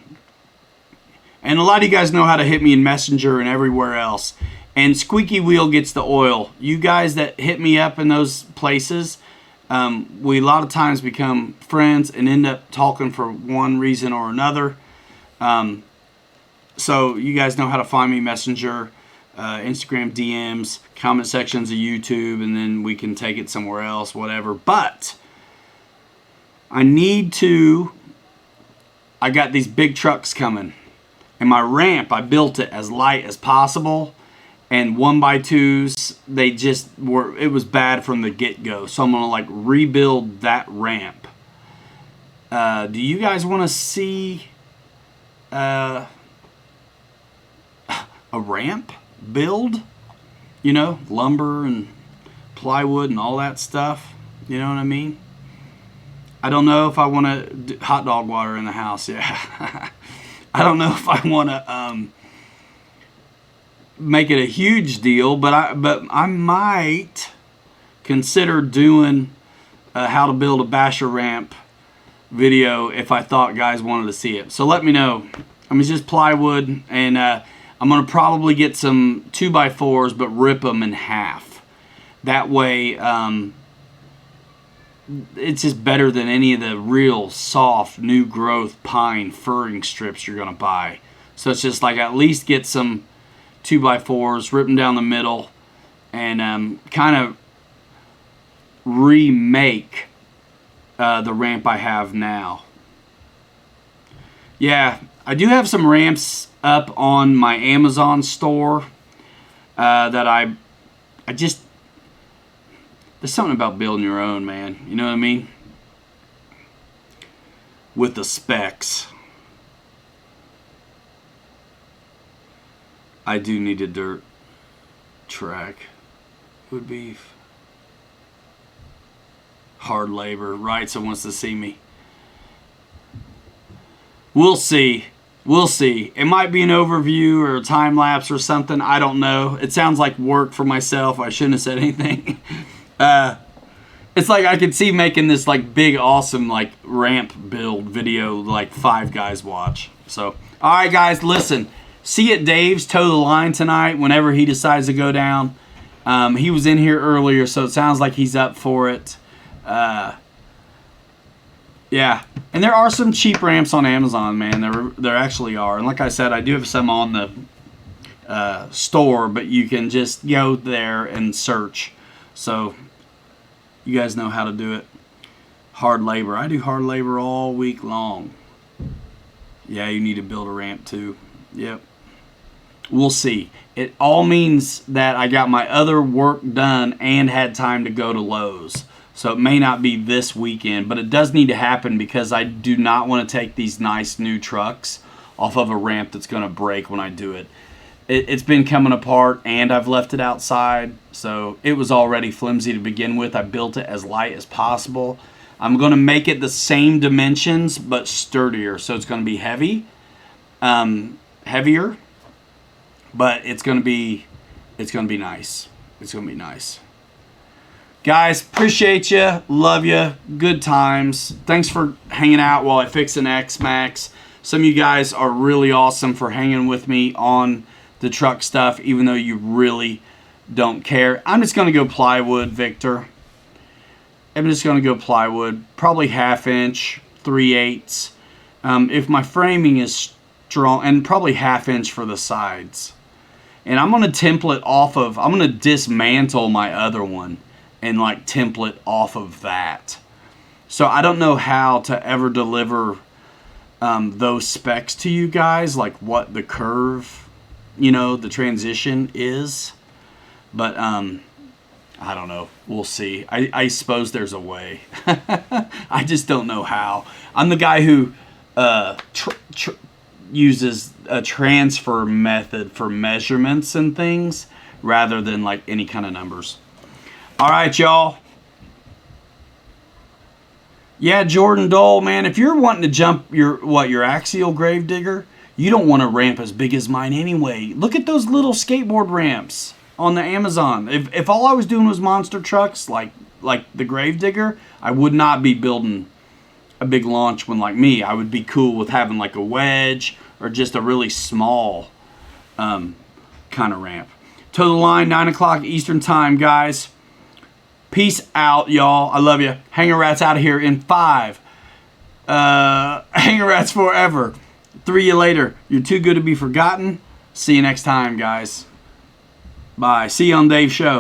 And a lot of you guys know how to hit me in Messenger and everywhere else. And Squeaky Wheel gets the oil. You guys that hit me up in those places, we a lot of times become friends and end up talking for one reason or another. So you guys know how to find me: Messenger, Instagram DMs, comment sections of YouTube, and then we can take it somewhere else, whatever. But I got these big trucks coming, and my ramp, I built it as light as possible, and 1x2s, they just were, it was bad from the get-go. So I'm gonna like rebuild that ramp. Do you guys want to see a ramp build? You know, lumber and plywood and all that stuff. You know what I mean? I don't know if I want to hot dog water in the house. Yeah. I don't know if I want to make it a huge deal, but I might consider doing a how to build a basher ramp video if I thought guys wanted to see it. So let me know. I mean, it's just plywood, and I'm going to probably get some 2x4s, but rip them in half. That way, it's just better than any of the real soft, new growth pine furring strips you're going to buy. So it's just like at least get some 2x4s, rip them down the middle, and kind of remake the ramp I have now. Yeah, I do have some ramps up on my Amazon store that I just, there's something about building your own, man. You know what I mean? With the specs. I do need a dirt track. Would be hard labor. Wrights wants to see me. We'll see. We'll see. It might be an overview or a time lapse or something. I don't know. It sounds like work for myself. I shouldn't have said anything. It's like I could see making this like big, awesome like ramp build video like 5 guys watch. So, all right, guys, listen. See at Dave's Toe the Line tonight whenever he decides to go down. He was in here earlier, so it sounds like he's up for it. Yeah, and there are some cheap ramps on Amazon, man. There actually are. And like I said, I do have some on the store, but you can just go there and search. So you guys know how to do it. Hard labor. I do hard labor all week long. Yeah, you need to build a ramp too. Yep. We'll see. It all means that I got my other work done and had time to go to Lowe's. So it may not be this weekend, but it does need to happen because I do not want to take these nice new trucks off of a ramp that's going to break when I do it. It's been coming apart and I've left it outside, so it was already flimsy to begin with. I built it as light as possible. I'm going to make it the same dimensions but sturdier, so it's going to be heavy, heavier, but it's going to be nice. It's going to be nice. Guys, appreciate you, love you, good times. Thanks for hanging out while I fix an XMAXX. Some of you guys are really awesome for hanging with me on the truck stuff, even though you really don't care. I'm just going to go plywood, Victor. I'm just going to go plywood, probably 1/2 inch, 3/8. If my framing is strong, and probably 1/2 inch for the sides. And I'm going to template off of, I'm going to dismantle my other one and like template off of that. So I don't know how to ever deliver those specs to you guys, like what the curve, you know, the transition is. But I don't know. We'll see. I suppose there's a way. I just don't know how. I'm the guy who uses a transfer method for measurements and things rather than like any kind of numbers. All right, y'all. Yeah, Jordan Dole, man, if you're wanting to jump your axial gravedigger, you don't want a ramp as big as mine anyway. Look at those little skateboard ramps on the Amazon. If all I was doing was monster trucks like the gravedigger, I would not be building a big launch one like me. I would be cool with having like a wedge or just a really small kind of ramp. To the line, 9 o'clock Eastern time, guys. Peace out, y'all. I love you. Hanger Rats out of here in 5. Hanger Rats forever. 3 you later. You're too good to be forgotten. See you next time, guys. Bye. See you on Dave's show.